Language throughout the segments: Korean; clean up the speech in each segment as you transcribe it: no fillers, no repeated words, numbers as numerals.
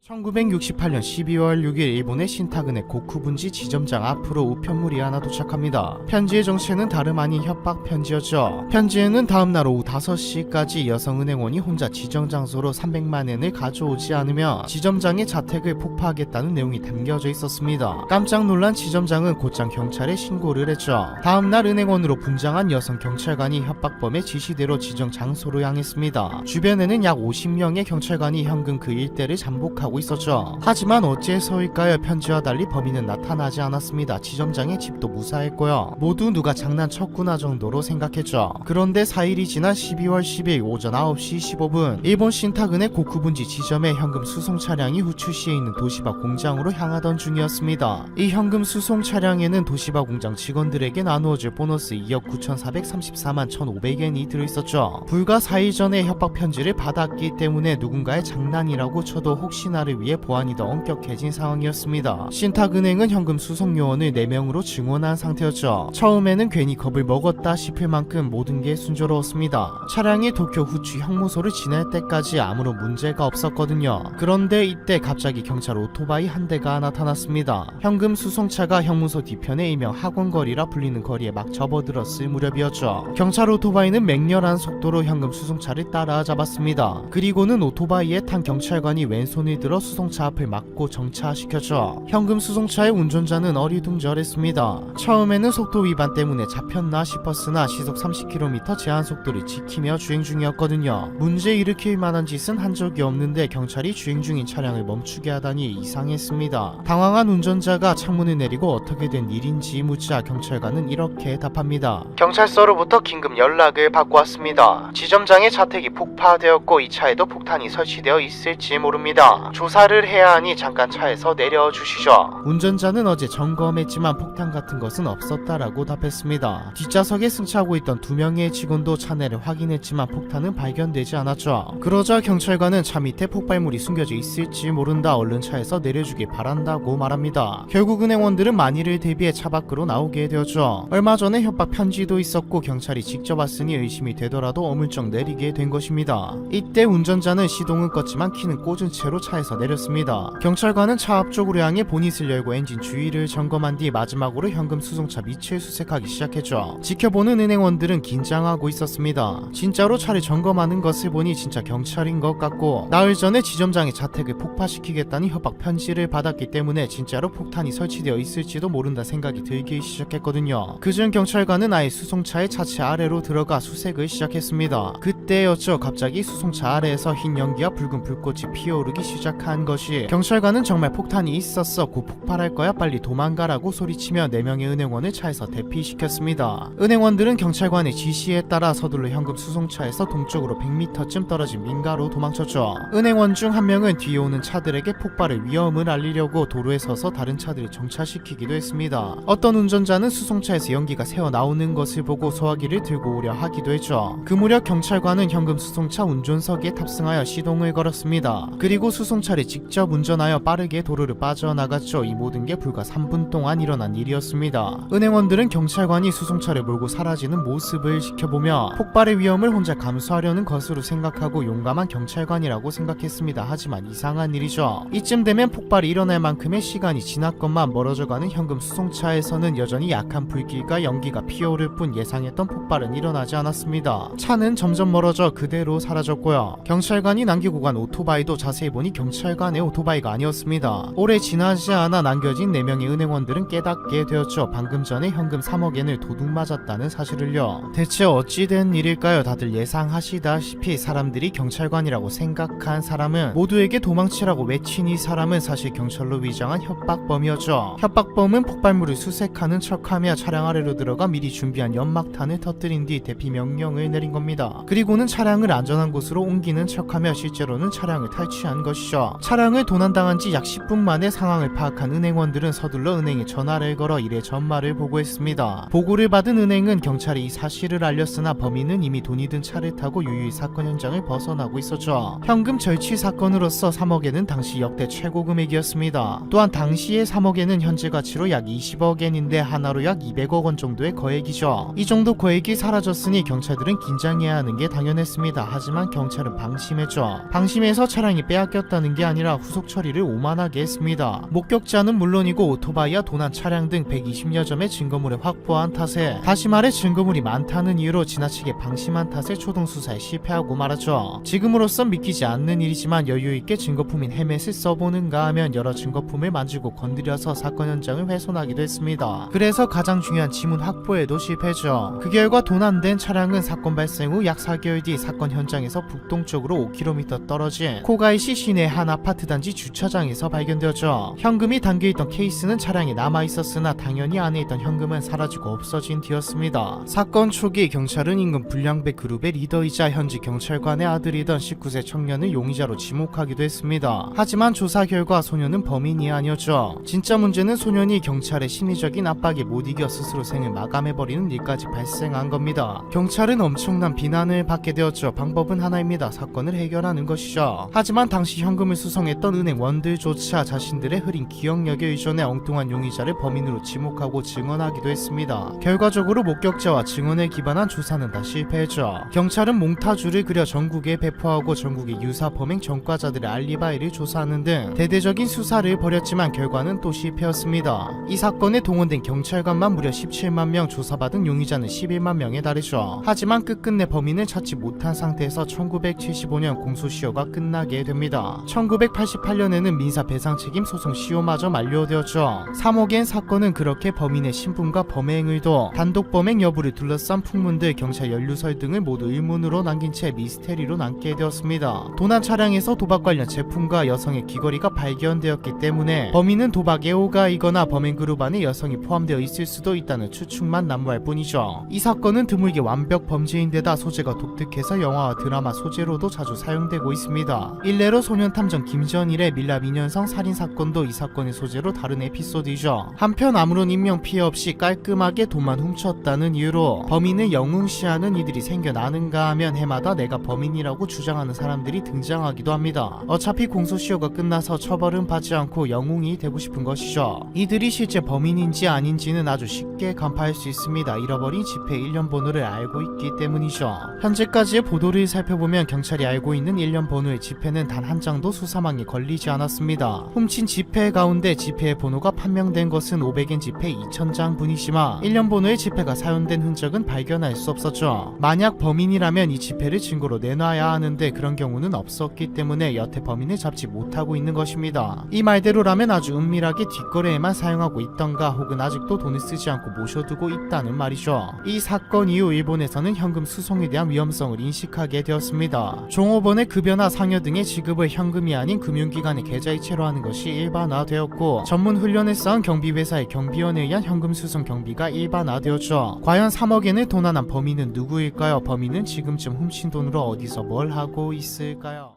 1968년 12월 6일 일본의 신타근의 고쿠분지 지점장 앞으로 우편물이 하나 도착합니다. 편지의 정체는 다름 아닌 협박 편지였죠. 편지에는 다음날 오후 5시까지 여성은행원이 혼자 지정 장소로 300만엔을 가져오지 않으면 지점장의 자택을 폭파하겠다는 내용이 담겨져 있었습니다. 깜짝 놀란 지점장은 곧장 경찰에 신고를 했죠. 다음날 은행원으로 분장한 여성 경찰관이 협박범의 지시대로 지정 장소로 향했습니다. 주변에는 약 50명의 경찰관이 현금 그 일대를 잠복하고 있었죠. 하지만 어째서일까요? 편지와 달리 범인은 나타나지 않았습니다. 지점장의 집도 무사했고요. 모두 누가 장난쳤구나 정도로 생각했죠. 그런데 4일이 지난 12월 10일 오전 9시 15분 일본 신타근의 고쿠분지 지점에 현금 수송 차량이 후추시에 있는 도시바 공장으로 향하던 중이었습니다. 이 현금 수송 차량에는 도시바 공장 직원들에게 나누어질 보너스 2억 9,434만 1,500엔이 들어있었죠. 불과 4일 전에 협박 편지를 받았기 때문에 누군가의 장난이라고 쳐도 혹시나를 위해 보안이 더 엄격해진 상황이었습니다. 신탁은행은 현금 수송 요원을 4명으로 증원한 상태였죠. 처음에는 괜히 겁을 먹었다 싶을 만큼 모든 게 순조로웠습니다. 차량이 도쿄 후추 형무소를 지날 때까지 아무런 문제가 없었거든요. 그런데 이때 갑자기 경찰 오토바이 한 대가 나타났습니다. 현금 수송차가 형무소 뒤편에 일명 학원거리라 불리는 거리에 막 접어들었을 무렵이었죠. 경찰 오토바이는 맹렬한 속도로 현금 수송차를 따라잡았습니다. 그리고는 오토바이에 탄 경찰관이 왼손을 들어 수송차 앞을 막고 정차시켰죠. 현금 수송차의 운전자는 어리둥절했습니다. 처음에는 속도 위반 때문에 잡혔나 싶었으나 시속 30km 제한 속도를 지키며 주행 중이었거든요. 문제 일으킬 만한 짓은 한 적이 없는데 경찰이 주행 중인 차량을 멈추게 하다니 이상했습니다. 당황한 운전자가 창문을 내리고 어떻게 된 일인지 묻자 경찰관은 이렇게 답합니다. 경찰서로부터 긴급 연락을 받고 왔습니다. 지점장의 자택이 폭파되었고 이 차에도 폭탄이 설치되어 있을지 모릅니다. 조사를 해야 하니 잠깐 차에서 내려주시죠. 운전자는 어제 점검했지만 폭탄 같은 것은 없었다라고 답했습니다. 뒷좌석에 승차하고 있던 2명의 직원도 차 내를 확인했지만 폭탄은 발견되지 않았죠. 그러자 경찰관은 차 밑에 폭발물이 숨겨져 있을지 모른다, 얼른 차에서 내려주길 바란다고 말합니다. 결국 은행원들은 만일을 대비해 차 밖으로 나오게 되었죠. 얼마 전에 협박 편지도 있었고 경찰이 직접 왔으니 의심이 되더라도 어물쩍 내리게 된 것입니다. 이때 운전자는 시동은 껐지만 키는 꽂은 채로 차에서 내렸습니다. 경찰관은 차 앞쪽으로 향해 보닛을 열고 엔진 주위를 점검한 뒤 마지막으로 현금 수송차 밑을 수색하기 시작했죠. 지켜보는 은행원들은 긴장하고 있었습니다. 진짜로 차를 점검하는 것을 보니 진짜 경찰인 것 같고 나흘 전에 지점장의 자택을 폭파시키겠다는 협박 편지를 받았기 때문에 진짜로 폭탄이 설치되어 있을지도 모른다 생각이 들기 시작했거든요. 그중 경찰관은 아예 수송차의 차체 아래로 들어가 수색을 시작했습니다. 그때였죠. 갑자기 수송차 아래에서 흰 연기와 붉은 불꽃이 피어오르기 시작한 것이. 경찰관은 정말 폭탄이 있었어, 곧 폭발할 거야, 빨리 도망가라고 소리치며 4명의 은행원을 차에서 대피시켰습니다. 은행원들은 경찰관의 지시에 따라 서둘러 현금 수송차에서 동쪽으로 100m쯤 떨어진 민가로 도망쳤죠. 은행원 중 한 명은 뒤에 오는 차들에게 폭발의 위험을 알리려고 도로에 서서 다른 차들을 정차시키기도 했습니다. 어떤 운전자는 수송차에서 연기가 새어나오는 것을 보고 소화기를 들고 오려 하기도 했죠. 그 무렵 경찰관은 현금 수송차 운전석에 탑승하여 시동을 걸었습니다. 그리고 수송차를 직접 운전하여 빠르게 도로를 빠져나갔죠. 이 모든 게 불과 3분 동안 일어난 일이었습니다. 은행원들은 경찰관이 수송차를 몰고 사라지는 모습을 지켜보며 폭발의 위험을 혼자 감수하려는 것으로 생각하고 용감한 경찰관이라고 생각했습니다. 하지만 이상한 일이죠. 이쯤 되면 폭발이 일어날 만큼의 시간이 지났건만 멀어져가는 현금 수송차에서는 여전히 약한 불길과 연기가 피어오를 뿐 예상했던 폭발은 일어나지 않았습니다. 차는 점점 멀어져 그대로 사라졌고요. 경찰관이 남기고 간 오토바이도 자세히 보니 경찰관의 오토바이가 아니었습니다. 오래 지나지 않아 남겨진 4명의 은행원들은 깨닫게 되었죠. 방금 전에 현금 3억엔을 도둑 맞았다는 사실을요. 대체 어찌된 일일까요? 다들 예상하시다시피 사람들이 경찰관이라고 생각한 사람은 모두에게 도망치라고 외친 이 사람은 사실 경찰로 위장한 협박범이었죠. 협박범은 폭발물을 수색하는 척하며 차량 아래로 들어가 미리 준비한 연막탄을 터뜨린 뒤 대피 명령을 내린 겁니다. 그리고는 차량을 안전한 곳으로 옮기는 척하며 실제로는 차량을 탈취한 것이죠. 차량을 도난당한 지 약 10분 만에 상황을 파악한 은행원들은 서둘러 은행에 전화를 걸어 일의 전말을 보고했습니다. 보고를 받은 은행은 경찰에 이 사실을 알렸으나 범인은 이미 돈이 든 차를 타고 유유히 사건 현장을 벗어나고 있었죠. 현금 절취 사건으로서 3억엔은 당시 역대 최고 금액이었습니다. 또한 당시의 3억엔은 현재 가치로 약 20억엔인데 하나로 약 200억 원 정도의 거액이죠. 이 정도 거액이 사라졌으니 경찰들은 긴장해야 하는 게 당연했습니다. 하지만 경찰은 방심했죠. 방심해서 차량이 빼앗겼다는 된 게 아니라 후속 처리를 오만하게 했습니다. 목격자는 물론이고 오토바이와 도난 차량 등 120여 점의 증거물을 확보한 탓에, 다시 말해 증거물이 많다는 이유로 지나치게 방심한 탓에 초동 수사에 실패하고 말았죠. 지금으로선 믿기지 않는 일이지만 여유있게 증거품인 헬멧을 써보는가 하면 여러 증거품을 만지고 건드려서 사건 현장을 훼손하기도 했습니다. 그래서 가장 중요한 지문 확보에도 실패죠. 그 결과 도난된 차량은 사건 발생 후 약 4개월 뒤 사건 현장에서 북동쪽으로 5km 떨어진 코가이시 시내 한 아파트 단지 주차장에서 발견되었죠. 현금이 담겨있던 케이스는 차량에 남아있었으나 당연히 안에 있던 현금은 사라지고 없어진 뒤였습니다. 사건 초기 경찰은 인근 불량배 그룹의 리더이자 현지 경찰관의 아들이던 19세 청년을 용의자로 지목하기도 했습니다. 하지만 조사 결과 소년은 범인이 아니었죠. 진짜 문제는 소년이 경찰의 심리적인 압박에 못 이겨 스스로 생을 마감해버리는 일까지 발생한 겁니다. 경찰은 엄청난 비난을 받게 되었죠. 방법은 하나입니다. 사건을 해결하는 것이죠. 하지만 당시 현금을 수송했던 은행원들조차 자신들의 흐린 기억력에 의존해 엉뚱한 용의자를 범인으로 지목하고 증언하기도 했습니다. 결과적으로 목격자와 증언에 기반한 조사는 다 실패했죠. 경찰은 몽타주를 그려 전국에 배포하고 전국의 유사 범행 전과자들의 알리바이를 조사하는 등 대대적인 수사를 벌였지만 결과는 또 실패였습니다. 이 사건에 동원된 경찰관만 무려 17만 명, 조사받은 용의자는 11만 명에 달했죠. 하지만 끝끝내 범인을 찾지 못한 상태에서 1975년 공소시효가 끝나게 됩니다. 1988년에는 민사배상책임 소송 시효마저 만료되었죠. 3억엔 사건은 그렇게 범인의 신분과 범행 의도, 단독 범행 여부를 둘러싼 풍문들, 경찰 연루설 등을 모두 의문으로 남긴 채 미스테리로 남게 되었습니다. 도난 차량에서 도박 관련 제품과 여성의 귀걸이가 발견되었기 때문에 범인은 도박에 오가이거나 범행 그룹 안에 여성이 포함되어 있을 수도 있다는 추측만 난무할 뿐이죠. 이 사건은 드물게 완벽 범죄인데다 소재가 독특해서 영화와 드라마 소재로도 자주 사용되고 있습니다. 일례로 소년 탐정 김전일의 밀랍 인연성 살인사건도 이 사건의 소재로 다른 에피소드이죠. 한편 아무런 인명 피해 없이 깔끔하게 돈만 훔쳤다는 이유로 범인을 영웅시하는 이들이 생겨나는가 하면 해마다 내가 범인이라고 주장하는 사람들이 등장하기도 합니다. 어차피 공소시효가 끝나서 처벌은 받지 않고 영웅이 되고 싶은 것이죠. 이들이 실제 범인인지 아닌지는 아주 쉽게 간파할 수 있습니다. 잃어버린 지폐 1년 번호를 알고 있기 때문이죠. 현재까지의 보도를 살펴보면 경찰이 알고 있는 1년 번호의 지폐는 단 한 장도 수사망에 걸리지 않았습니다. 훔친 지폐 가운데 지폐의 번호가 판명된 것은 500엔 지폐 2000장 분이지만 1년 번호의 지폐가 사용된 흔적은 발견할 수 없었죠. 만약 범인이라면 이 지폐를 증거로 내놔야 하는데 그런 경우는 없었기 때문에 여태 범인을 잡지 못하고 있는 것입니다. 이 말대로라면 아주 은밀하게 뒷거래에만 사용하고 있던가 혹은 아직도 돈을 쓰지 않고 모셔두고 있다는 말이죠. 이 사건 이후 일본에서는 현금 수송에 대한 위험성을 인식하게 되었습니다. 종업원의 급여나 상여 등의 지급을 현금이 아닌 금융기관의 계좌이체로 하는 것이 일반화되었고 전문 훈련을 쌓은 경비회사의 경비원에 의한 현금 수송 경비가 일반화되었죠. 과연 3억엔을 도난한 범인은 누구일까요? 범인은 지금쯤 훔친 돈으로 어디서 뭘 하고 있을까요?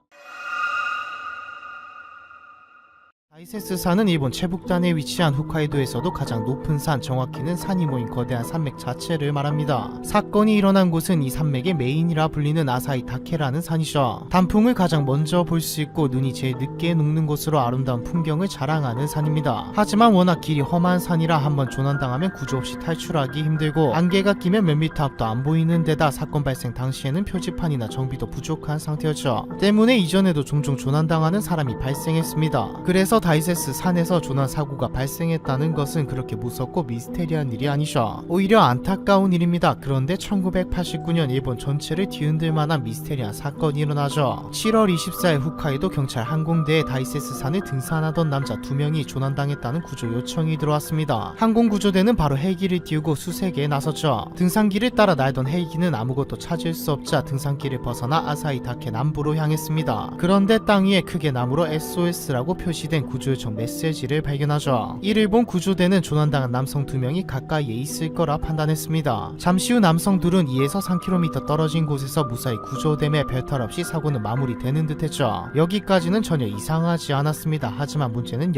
다이세스산은 일본 최북단에 위치한 홋카이도에서도 가장 높은 산, 정확히는 산이 모인 거대한 산맥 자체를 말합니다. 사건이 일어난 곳은 이 산맥의 메인이라 불리는 아사히 다케라는 산이죠. 단풍을 가장 먼저 볼 수 있고 눈이 제일 늦게 녹는 곳으로 아름다운 풍경을 자랑하는 산입니다. 하지만 워낙 길이 험한 산이라 한번 조난당하면 구조 없이 탈출하기 힘들고 안개가 끼면 몇 미터 앞도 안 보이는 데다 사건 발생 당시에는 표지판이나 정비도 부족한 상태였죠. 때문에 이전에도 종종 조난당하는 사람이 발생했습니다. 그래서 다이세스 산에서 조난 사고가 발생했다는 것은 그렇게 무섭고 미스테리한 일이 아니죠. 오히려 안타까운 일입니다. 그런데 1989년 일본 전체를 뒤흔들 만한 미스테리한 사건이 일어나죠. 7월 24일 홋카이도 경찰 항공대에 다이세스 산을 등산하던 남자 2명이 조난당했다는 구조 요청이 들어왔습니다. 항공구조대는 바로 헬기를 띄우고 수색에 나섰죠. 등산길을 따라 날던 헬기는 아무것도 찾을 수 없자 등산길을 벗어나 아사히 다케 남부로 향했습니다. 그런데 땅 위에 크게 나무로 SOS라고 표시된 구조 요청 메시지를 발견하죠. 이를 본 구조대는 조난당한 남성 2명이 가까이에 있을 거라 판단했습니다. 잠시 후 남성 둘은 2에서 3km 떨어진 곳에서 무사히 구조됨에 별탈 없이 사고는 마무리되는 듯했죠. 여기까지는 전혀 이상하지 않았습니다. 하지만 문제는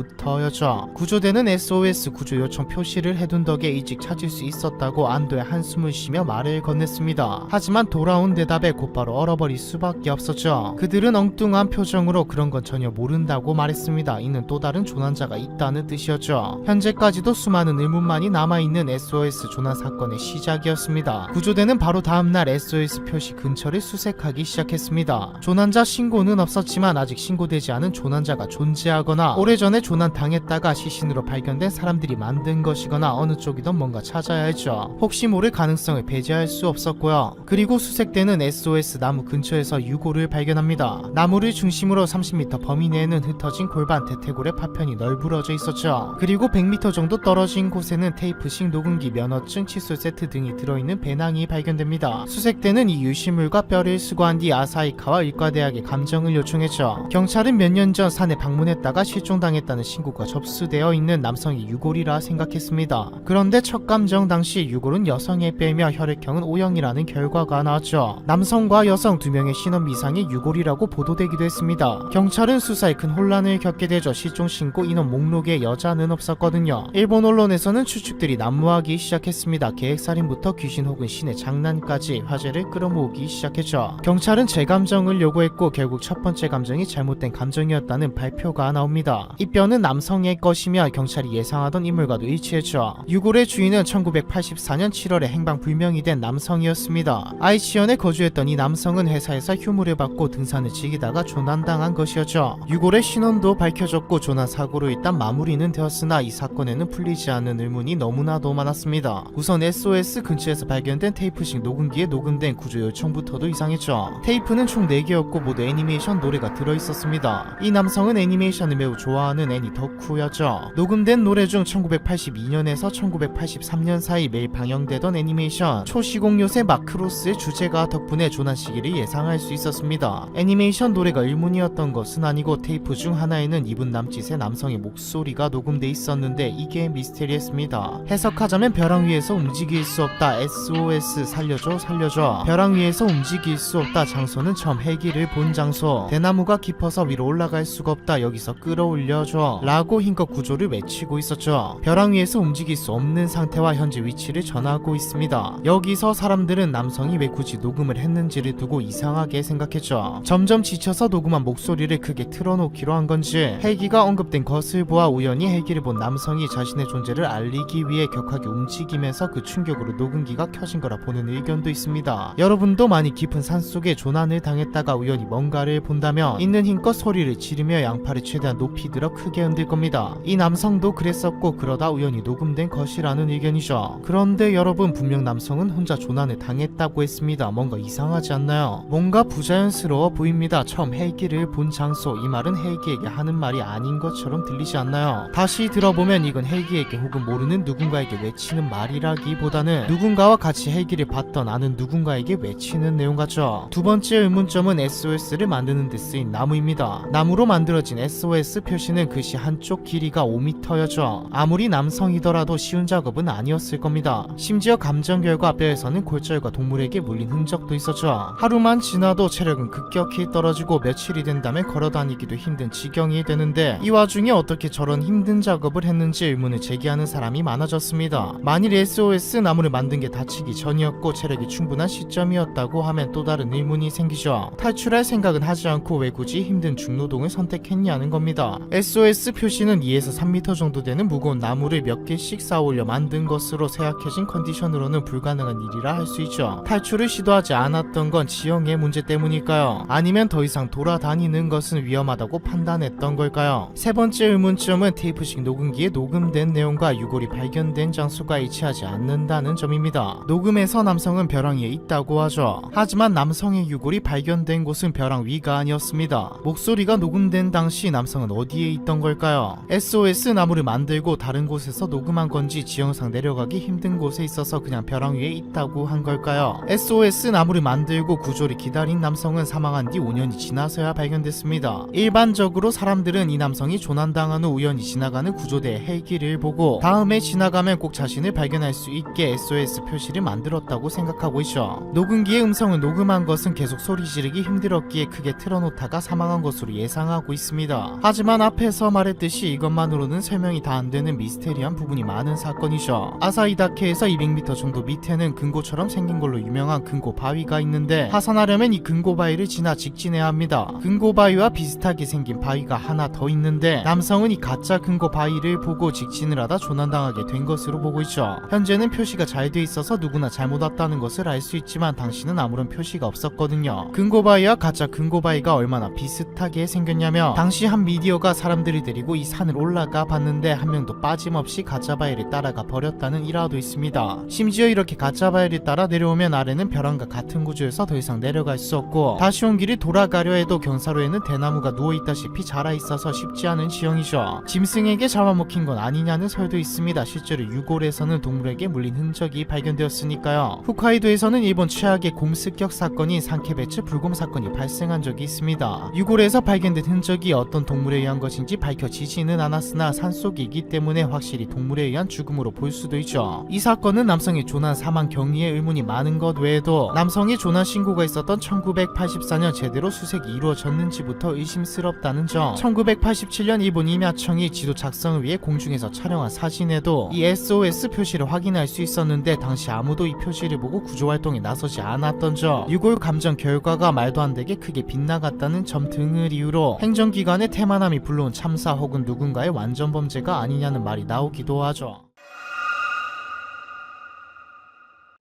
여기서부터였죠. 구조대는 SOS 구조 요청 표시를 해둔 덕에 일찍 찾을 수 있었다고 안도의 한숨을 쉬며 말을 건넸습니다. 하지만 돌아온 대답에 곧바로 얼어버릴 수밖에 없었죠. 그들은 엉뚱한 표정으로 그런 건 전혀 모른다고 말했습니다. 했습니다. 이는 또 다른 조난자가 있다는 뜻이었죠. 현재까지도 수많은 의문만이 남아있는 SOS 조난 사건의 시작이었습니다. 구조대는 바로 다음날 SOS 표시 근처를 수색하기 시작했습니다. 조난자 신고는 없었지만 아직 신고되지 않은 조난자가 존재하거나 오래전에 조난당했다가 시신으로 발견된 사람들이 만든 것이거나 어느 쪽이든 뭔가 찾아야 했죠. 혹시 모를 가능성을 배제할 수 없었고요. 그리고 수색대는 SOS 나무 근처에서 유골을 발견합니다. 나무를 중심으로 30m 범위 내에는 흩어진 골반 대퇴골의 파편이 널브러져 있었죠. 그리고 100m 정도 떨어진 곳에는 테이프식 녹음기, 면허증, 칫솔 세트 등이 들어있는 배낭이 발견됩니다. 수색대는 이 유실물과 뼈를 수거한 뒤 아사히카와 의과대학에 감정을 요청했죠. 경찰은 몇 년 전 산에 방문했다가 실종당했다는 신고가 접수되어 있는 남성이 유골이라 생각했습니다. 그런데 첫 감정 당시 유골은 여성의 뼈이며 혈액형은 O형이라는 결과가 나왔죠. 남성과 여성 2명의 신원 미상이 유골이라고 보도되기도 했습니다. 경찰은 수사에 큰 혼란을 겪게 되죠. 실종 신고 인원 목록에 여자는 없었거든요. 일본 언론에서는 추측들이 난무하기 시작했습니다. 계획살인부터 귀신 혹은 신의 장난까지 화제를 끌어모으기 시작했죠. 경찰은 재감정을 요구했고 결국 첫 번째 감정이 잘못된 감정이었다는 발표가 나옵니다. 이 뼈는 남성의 것이며 경찰이 예상하던 인물과도 일치했죠. 유골의 주인은 1984년 7월에 행방불명이 된 남성이었습니다. 아이치현에 거주했던 이 남성은 회사에서 휴무를 받고 등산을 즐기다가 조난당한 것이었죠. 유골의 신원도 밝혀졌고 조난 사고로 일단 마무리는 되었으나 이 사건에는 풀리지 않는 의문이 너무나도 많았습니다. 우선 SOS 근처에서 발견된 테이프식 녹음기에 녹음된 구조 요청부터도 이상했죠. 테이프는 총 4개였고 모두 애니메이션 노래가 들어있었습니다. 이 남성은 애니메이션을 매우 좋아하는 애니 덕후였죠. 녹음된 노래 중 1982년에서 1983년 사이 매일 방영되던 애니메이션 초시공 요새 마크로스의 주제가 덕분에 조난 시기를 예상할 수 있었습니다. 애니메이션 노래가 의문이었던 것은 아니고 테이프 중 하나에는 2분 남짓의 남성의 목소리가 녹음돼 있었는데 이게 미스테리했습니다. 해석하자면 벼랑 위에서 움직일 수 없다. SOS 살려줘 살려줘. 벼랑 위에서 움직일 수 없다. 장소는 처음 헬기를 본 장소. 대나무가 깊어서 위로 올라갈 수가 없다. 여기서 끌어올려줘 라고 힘껏 구조를 외치고 있었죠. 벼랑 위에서 움직일 수 없는 상태와 현재 위치를 전하고 있습니다. 여기서 사람들은 남성이 왜 굳이 녹음을 했는지를 두고 이상하게 생각했죠. 점점 지쳐서 녹음한 목소리를 크게 틀어놓기로 한 건지 헬기가 언급된 것을 보아 우연히 헬기를 본 남성이 자신의 존재를 알리기 위해 격하게 움직이면서 그 충격으로 녹음기가 켜진 거라 보는 의견도 있습니다. 여러분도 많이 깊은 산속에 조난을 당했다가 우연히 뭔가를 본다면 있는 힘껏 소리를 지르며 양팔을 최대한 높이 들어 크게 흔들 겁니다. 이 남성도 그랬었고 그러다 우연히 녹음된 것이라는 의견이죠. 그런데 여러분, 분명 남성은 혼자 조난을 당했다고 했습니다. 뭔가 이상하지 않나요? 뭔가 부자연스러워 보입니다. 처음 헬기를 본 장소, 이 말은 헬기에게 하는 말이 아닌 것처럼 들리지 않나요? 다시 들어보면 이건 헬기에게 혹은 모르는 누군가에게 외치는 말이라기보다는 누군가와 같이 헬기를 봤던 아는 누군가에게 외치는 내용 같죠. 두 번째 의문점은 SOS를 만드는 데 쓰인 나무입니다. 나무로 만들어진 SOS 표시는 글씨 한쪽 길이가 5m였죠. 아무리 남성이더라도 쉬운 작업은 아니었을 겁니다. 심지어 감정 결과 뼈에서는 골절과 동물에게 물린 흔적도 있었죠. 하루만 지나도 체력은 급격히 떨어지고 며칠이 된다면 걸어다니기도 힘든 지경이 되는데 이 와중에 어떻게 저런 힘든 작업을 했는지 의문을 제기하는 사람이 많아졌습니다. 만일 SOS 나무를 만든 게 다치기 전이었고 체력이 충분한 시점이었다고 하면 또 다른 의문이 생기죠. 탈출할 생각은 하지 않고 왜 굳이 힘든 중노동을 선택했냐는 겁니다. SOS 표시는 2에서 3m 정도 되는 무거운 나무를 몇 개씩 쌓아올려 만든 것으로 쇠약해진 컨디션으로는 불가능한 일이라 할 수 있죠. 탈출을 시도하지 않았던 건 지형의 문제 때문일까요? 아니면 더 이상 돌아다니는 것은 위험하다고 판단했던 걸까요? 세 번째 의문점은 테이프식 녹음기에 녹음된 내용과 유골이 발견된 장소가 일치하지 않는다는 점입니다. 녹음에서 남성은 벼랑 위에 있다고 하죠. 하지만 남성의 유골이 발견된 곳은 벼랑 위가 아니었습니다. 목소리가 녹음된 당시 남성은 어디에 있던 걸까요? SOS 나무를 만들고 다른 곳에서 녹음한 건지 지형상 내려가기 힘든 곳에 있어서 그냥 벼랑 위에 있다고 한 걸까요? SOS 나무를 만들고 구조를 기다린 남성은 사망한 뒤 5년이 지나서야 발견됐습니다. 일반적으로 사람들은 이 남성이 조난당한 후 우연히 지나가는 구조대의 헬기를 보고 다음에 지나가면 꼭 자신을 발견할 수 있게 SOS 표시를 만들었다고 생각하고 있죠. 녹음기의 음성을 녹음한 것은 계속 소리 지르기 힘들었기에 크게 틀어놓다가 사망한 것으로 예상하고 있습니다. 하지만 앞에서 말했듯이 이것만으로는 설명이 다 안 되는 미스테리한 부분이 많은 사건이죠. 아사히다케에서 200m 정도 밑에는 금고처럼 생긴 걸로 유명한 금고 바위가 있는데 하산하려면 이 금고 바위를 지나 직진해야 합니다. 금고 바위와 비슷하게 생긴 바위가 하나 더 있는데 남성은 이 가짜 근거 바이를 보고 직진을 하다 조난당하게 된 것으로 보고 있죠. 현재는 표시가 잘 돼 있어서 누구나 잘못 왔다는 것을 알 수 있지만 당시는 아무런 표시가 없었거든요. 근거 바이와 가짜 근거 바이가 얼마나 비슷하게 생겼냐면 당시 한 미디어가 사람들을 데리고 이 산을 올라가 봤는데 한 명도 빠짐없이 가짜 바이를 따라가 버렸다는 일화도 있습니다. 심지어 이렇게 가짜 바이를 따라 내려오면 아래는 벼랑과 같은 구조여서 더 이상 내려갈 수 없고 다시 온 길이 돌아가려 해도 경사로에는 대나무가 누워있다시피 자라있어서 쉽지 않은 지형이죠. 짐승에게 잡아먹힌 건 아니냐는 설도 있습니다. 실제로 유골에서는 동물에게 물린 흔적이 발견되었으니까요. 홋카이도에서는 일본 최악의 곰습격 사건인 산케베츠 불곰 사건이 발생한 적이 있습니다. 유골에서 발견된 흔적이 어떤 동물에 의한 것인지 밝혀지지는 않았으나 산속이기 때문에 확실히 동물에 의한 죽음으로 볼 수도 있죠. 이 사건은 남성의 조난 사망 경위에 의문이 많은 것 외에도 남성의 조난 신고가 있었던 1984년 제대로 수색이 이루어졌는지부터 의심스럽다는 점. 1987년 일본 임야청이 지도 작성을 위해 공중에서 촬영한 사진에도 이 SOS 표시를 확인할 수 있었는데 당시 아무도 이 표시를 보고 구조활동에 나서지 않았던 점. 유골 감정 결과가 말도 안 되게 크게 빗나갔다는 점 등을 이유로 행정기관의 태만함이 불러온 참사 혹은 누군가의 완전 범죄가 아니냐는 말이 나오기도 하죠.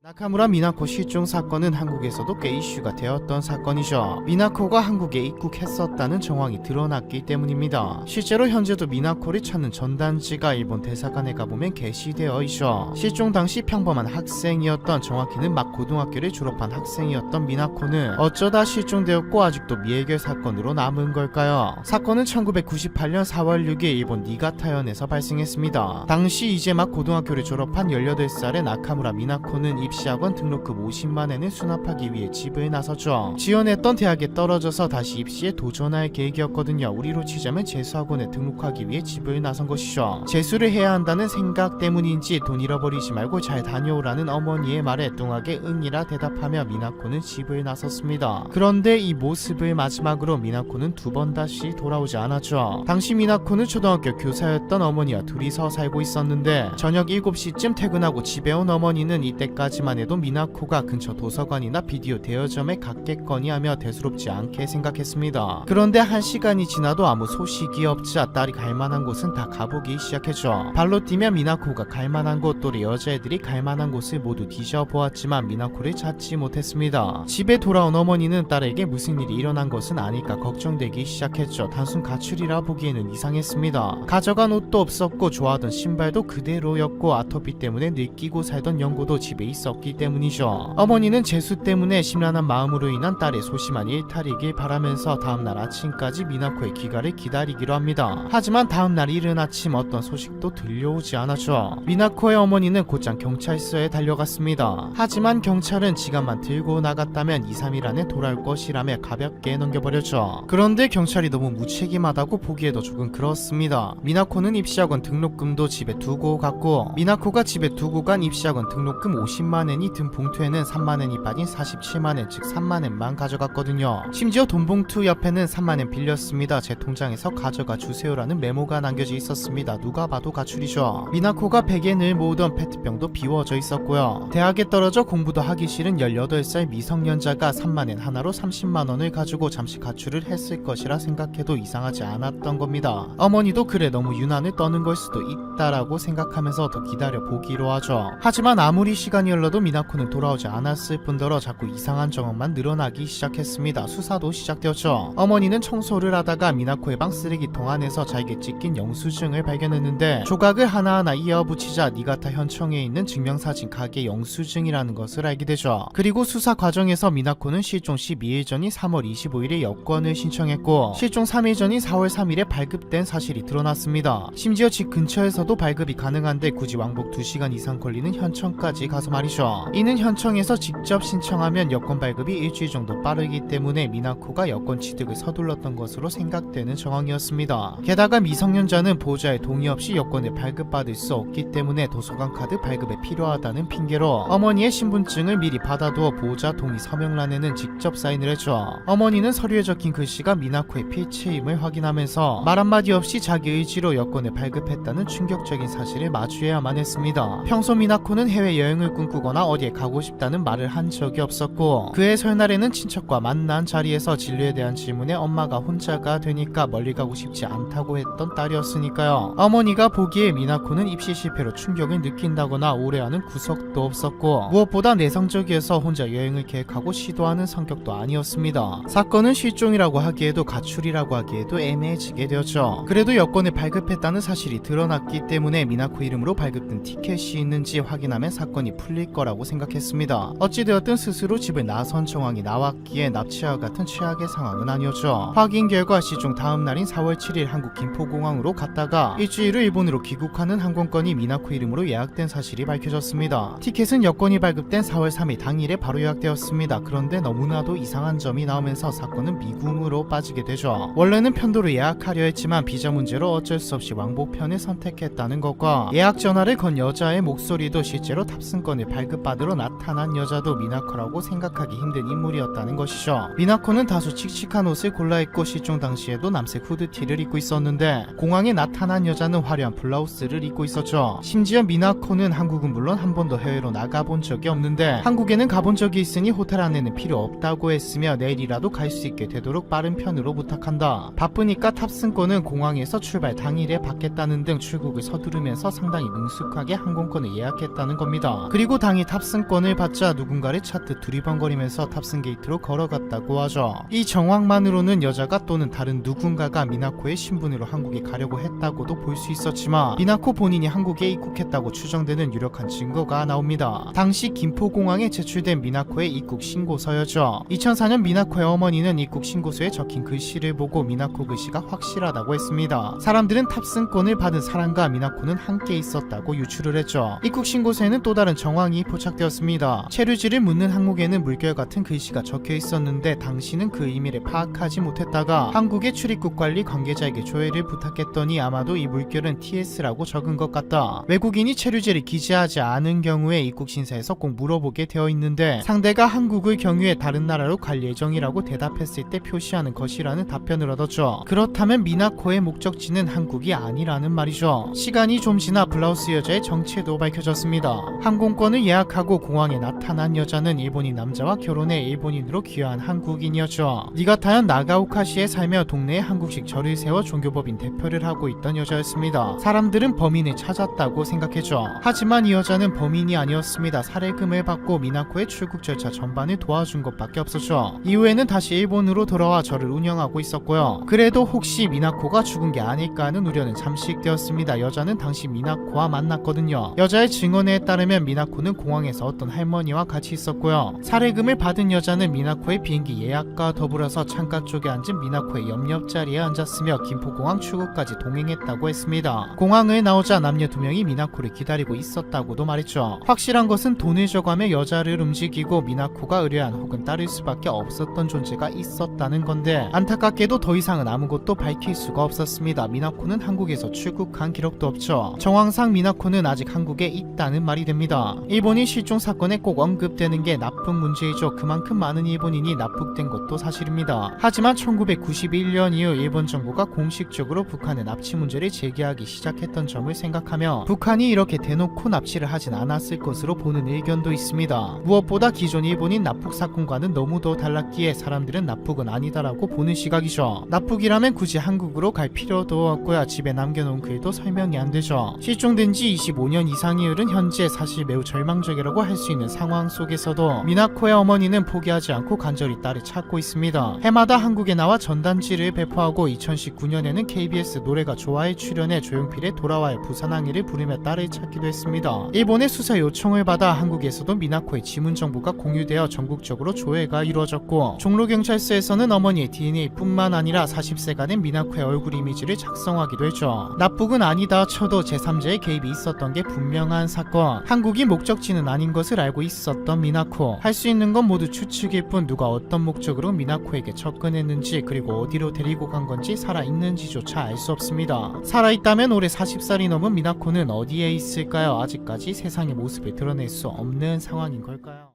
나카무라 미나코 실종 사건은 한국에서도 꽤 이슈가 되었던 사건이죠. 미나코가 한국에 입국했었다는 정황이 드러났기 때문입니다. 실제로 현재도 미나코를 찾는 전단지가 일본 대사관에 가보면 게시되어 있죠. 실종 당시 평범한 학생이었던, 정확히는 막 고등학교를 졸업한 학생이었던 미나코는 어쩌다 실종되었고 아직도 미해결 사건으로 남은 걸까요? 사건은 1998년 4월 6일 일본 니가타현에서 발생했습니다. 당시 이제 막 고등학교를 졸업한 18살의 나카무라 미나코는 입시학원 등록금 50만엔을 수납하기 위해 집을 나섰죠. 지원했던 대학에 떨어져서 다시 입시에 도전할 계획이었거든요. 우리로 치자면 재수학원에 등록하기 위해 집을 나선 것이죠. 재수를 해야 한다는 생각 때문인지 돈 잃어버리지 말고 잘 다녀오라는 어머니의 말에 뚱하게 응이라 대답하며 미나코는 집을 나섰습니다. 그런데 이 모습을 마지막으로 미나코는 두 번 다시 돌아오지 않았죠. 당시 미나코는 초등학교 교사였던 어머니와 둘이서 살고 있었는데 저녁 7시쯤 퇴근하고 집에 온 어머니는 이때까지만 해도 미나코가 근처 도서관이나 비디오 대여점에 갔겠거니 하며 대수롭지 않게 생각했습니다. 그런데 1시간이 지나도 아무 소식이 없자 딸이 갈만한 곳은 다 가보기 시작했죠. 발로 뛰며 미나코가 갈만한 곳, 또래 여자애들이 갈만한 곳을 모두 뒤져보았지만 미나코를 찾지 못했습니다. 집에 돌아온 어머니는 딸에게 무슨 일이 일어난 것은 아닐까 걱정되기 시작했죠. 단순 가출이라 보기에는 이상했습니다. 가져간 옷도 없었고 좋아하던 신발도 그대로였고 아토피 때문에 늘 끼고 살던 연고도 집에 있었기 때문이죠. 어머니는 재수 때문에 심란한 마음으로 인한 딸의 소심한 일탈이길 바라면서 다음날 아침까지 미나코의 귀가를 기다리기로 합니다. 하지만 다음날 이른 아침 어떤 소식도 들려오지 않았죠. 미나코의 어머니는 곧장 경찰서에 달려갔습니다. 하지만 경찰은 지갑만 들고 나갔다면 2-3일 안에 돌아올 것이라며 가볍게 넘겨버렸죠. 그런데 경찰이 너무 무책임하다고 보기에도 조금 그렇습니다. 미나코는 입시학원 등록금도 집에 두고 갔고 미나코가 집에 두고 간 입시학원 등록금 50만엔이 든 봉투에는 3만엔이 빠진 47만엔, 즉 3만엔만 가져갔거든요. 심지어 돈 봉투 옆에는 3만엔 빌렸습니다. 제 통장에서 가져가 주세요라는 메모가 남겨져 있었습니다. 누가 봐도 가출이죠. 미나코가 베개에 늘 모으던 페트병도 비워져 있었고요. 대학에 떨어져 공부도 하기 싫은 18살 미성년자가 3만엔 하나로 30만원을 가지고 잠시 가출을 했을 것이라 생각해도 이상하지 않았던 겁니다. 어머니도 그래 너무 유난을 떠는 걸 수도 있다라고 생각하면서 더 기다려 보기로 하죠. 하지만 아무리 시간이 흘러도 미나코는 돌아오지 않았을 뿐더러 자꾸 이상한 정황만 늘어나기 시작했습니다. 수사도 시작되었죠. 어머니는 청소를 하다가 미나코의 방 쓰레기통 안에서 잘게 찢긴 영수증을 발견했는데 조각을 하나하나 이어붙이자 니가타 현청에 있는 증명사진 가게 영수증이라는 것을 알게 되죠. 그리고 수사 과정에서 미나코는 실종 12일 전인 3월 25일에 여권을 신청했고 실종 3일 전인 4월 3일에 발급된 사실이 드러났습니다. 심지어 집 근처에서도 발급이 가능한데 굳이 왕복 2시간 이상 걸리는 현청까지 가서 말이죠. 이는 현청에서 직접 신청하면 여권 발급이 일주일 정도 빠르기 때문에 미나코가 여권 취득을 서둘렀던 것으로 생각되는 정황이었습니다. 게다가 미성년자는 보호자의 동의 없이 여권을 발급받을 수 없기 때문에 도서관 카드 발급에 필요하다는 핑계로 어머니의 신분증을 미리 받아두어 보호자 동의 서명란에는 직접 사인을 했죠. 어머니는 서류에 적힌 글씨가 미나코의 필체임을 확인하면서 말 한마디 없이 자기 의지로 여권을 발급했다는 충격적인 사실을 마주해야만 했습니다. 평소 미나코는 해외여행을 꿈꾸거나 싶다거나 어디에 가고 싶다는 말을 한 적이 없었고, 그해 설날에는 친척과 만난 자리에서 진로에 대한 질문에 엄마가 혼자가 되니까 멀리 가고 싶지 않다고 했던 딸이었으니까요. 어머니가 보기에 미나코는 입시 실패로 충격을 느낀다거나 오해하는 구석도 없었고, 무엇보다 내성적이어서 혼자 여행을 계획하고 시도하는 성격도 아니었습니다. 사건은 실종이라고 하기에도 가출이라고 하기에도 애매해지게 되었죠. 그래도 여권을 발급했다는 사실이 드러났기 때문에 미나코 이름으로 발급된 티켓이 있는지 확인하면 사건이 풀릴 거라고 생각했습니다. 어찌되었든 스스로 집을 나선 정황이 나왔기에 납치와 같은 최악의 상황은 아니었죠. 확인 결과 실종 다음 날인 4월 7일 한국 김포공항으로 갔다가 일주일 후 일본으로 귀국하는 항공권이 미나코 이름으로 예약된 사실이 밝혀졌습니다. 티켓은 여권이 발급된 4월 3일 당일에 바로 예약되었습니다. 그런데 너무나도 이상한 점이 나오면서 사건은 미궁으로 빠지게 되죠. 원래는 편도로 예약하려 했지만 비자 문제로 어쩔 수 없이 왕복편을 선택했다는 것과 예약 전화를 건 여자의 목소리도 실제로 탑승권을 발급받으러 나타난 여자도 미나코라고 생각하기 힘든 인물이었다는 것이죠. 미나코는 다소 칙칙한 옷을 골라 입고 실종 당시에도 남색 후드티를 입고 있었는데, 공항에 나타난 여자는 화려한 블라우스를 입고 있었죠. 심지어 미나코는 한국은 물론 한 번도 해외로 나가본 적이 없는데 한국에는 가본 적이 있으니 호텔 안에는 필요 없다고 했으며 내일이라도 갈 수 있게 되도록 빠른 편으로 부탁한다. 바쁘니까 탑승권은 공항에서 출발 당일에 받겠다는 등 출국을 서두르면서 상당히 능숙하게 항공권을 예약했다는 겁니다. 그리고 당일 탑승권을 받자 누군가를 찾듯 두리번거리면서 탑승 게이트로 걸어갔다고 하죠. 이 정황만으로는 여자가 또는 다른 누군가가 미나코의 신분으로 한국에 가려고 했다고도 볼 수 있었지만, 미나코 본인이 한국에 입국했다고 추정되는 유력한 증거가 나옵니다. 당시 김포공항에 제출된 미나코의 입국 신고서였죠. 2004년 미나코의 어머니는 입국 신고서에 적힌 글씨를 보고 미나코 글씨가 확실하다고 했습니다. 사람들은 탑승권을 받은 사람과 미나코는 함께 있었다고 유추를 했죠. 입국 신고서에는 또 다른 정황이 포착되었습니다. 체류지를 묻는 항목에는 물결 같은 글씨가 적혀 있었는데 당시는 그 의미를 파악하지 못했다가 한국의 출입국 관리 관계자에게 조회를 부탁했더니 아마도 이 물결은 TS라고 적은 것 같다. 외국인이 체류지를 기재하지 않은 경우에 입국 심사에서 꼭 물어보게 되어 있는데 상대가 한국을 경유해 다른 나라로 갈 예정이라고 대답했을 때 표시하는 것이라는 답변을 얻었죠. 그렇다면 미나코의 목적지는 한국이 아니라는 말이죠. 시간이 좀 지나 블라우스 여자의 정체도 밝혀졌습니다. 항공권을 예약하고 공항에 나타난 여자는 일본인 남자와 결혼해 일본인으로 귀화한 한국인이었죠. 니가타현 나가오카시에 살며 동네에 한국식 절을 세워 종교법인 대표를 하고 있던 여자였습니다. 사람들은 범인을 찾았다고 생각했죠. 하지만 이 여자는 범인이 아니었습니다. 살해금을 받고 미나코의 출국 절차 전반을 도와준 것밖에 없었죠. 이후에는 다시 일본으로 돌아와 절을 운영하고 있었고요. 그래도 혹시 미나코가 죽은 게 아닐까 하는 우려는 잠식되었습니다. 여자는 당시 미나코와 만났거든요. 여자의 증언에 따르면 미나코는 공항에서 어떤 할머니와 같이 있었고요. 살해금을 받은 여자는 미나코의 비행기 예약과 더불어서 창가 쪽에 앉은 미나코의 옆자리에 앉았으며 김포공항 출국까지 동행했다고 했습니다. 공항을 나오자 남녀 2명이 미나코를 기다리고 있었다고도 말했죠. 확실한 것은 돈을 줘가며 여자를 움직이고 미나코가 의뢰한 혹은 따를 수밖에 없었던 존재가 있었다는 건데, 안타깝게도 더 이상은 아무것도 밝힐 수가 없었습니다. 미나코는 한국에서 출국한 기록도 없죠. 정황상 미나코는 아직 한국에 있다는 말이 됩니다. 일본인 실종 사건에 꼭 언급되는 게 납북 문제이죠. 그만큼 많은 일본인이 납북된 것도 사실입니다. 하지만 1991년 이후 일본 정부가 공식적으로 북한의 납치 문제를 제기하기 시작했던 점을 생각하며 북한이 이렇게 대놓고 납치를 하진 않았을 것으로 보는 의견도 있습니다. 무엇보다 기존 일본인 납북 사건과는 너무도 달랐기에 사람들은 납북은 아니다라고 보는 시각이죠. 납북이라면 굳이 한국으로 갈 필요도 없고요. 집에 남겨놓은 글도 설명이 안 되죠. 실종된 지 25년 이상이 흐른 현재 사실 매우 절망적이라고 할 수 있는 상황 속에서도 미나코의 어머니는 포기하지 않고 간절히 딸을 찾고 있습니다. 해마다 한국에 나와 전단지를 배포하고 2019년에는 KBS 노래가 좋아에 출연해 조용필의 돌아와요 부산항해를 부르며 딸을 찾기도 했습니다. 일본의 수사 요청을 받아 한국에서도 미나코의 지문 정보가 공유되어 전국적으로 조회가 이루어졌고, 종로경찰서에서는 어머니의 DNA뿐만 아니라 40세가 된 미나코의 얼굴 이미지를 작성하기도 했죠. 납북은 아니다 쳐도 제3자의 개입이 있었던 게 분명한 사건. 한국이 목적지는 아닌 것을 알고 있었던 미나코. 할 수 있는 건 모두 추측일 뿐 누가 어떤 목적으로 미나코에게 접근했는지 그리고 어디로 데리고 간 건지 살아있는지조차 알 수 없습니다. 살아있다면 올해 40살이 넘은 미나코는 어디에 있을까요? 아직까지 세상의 모습을 드러낼 수 없는 상황인 걸까요?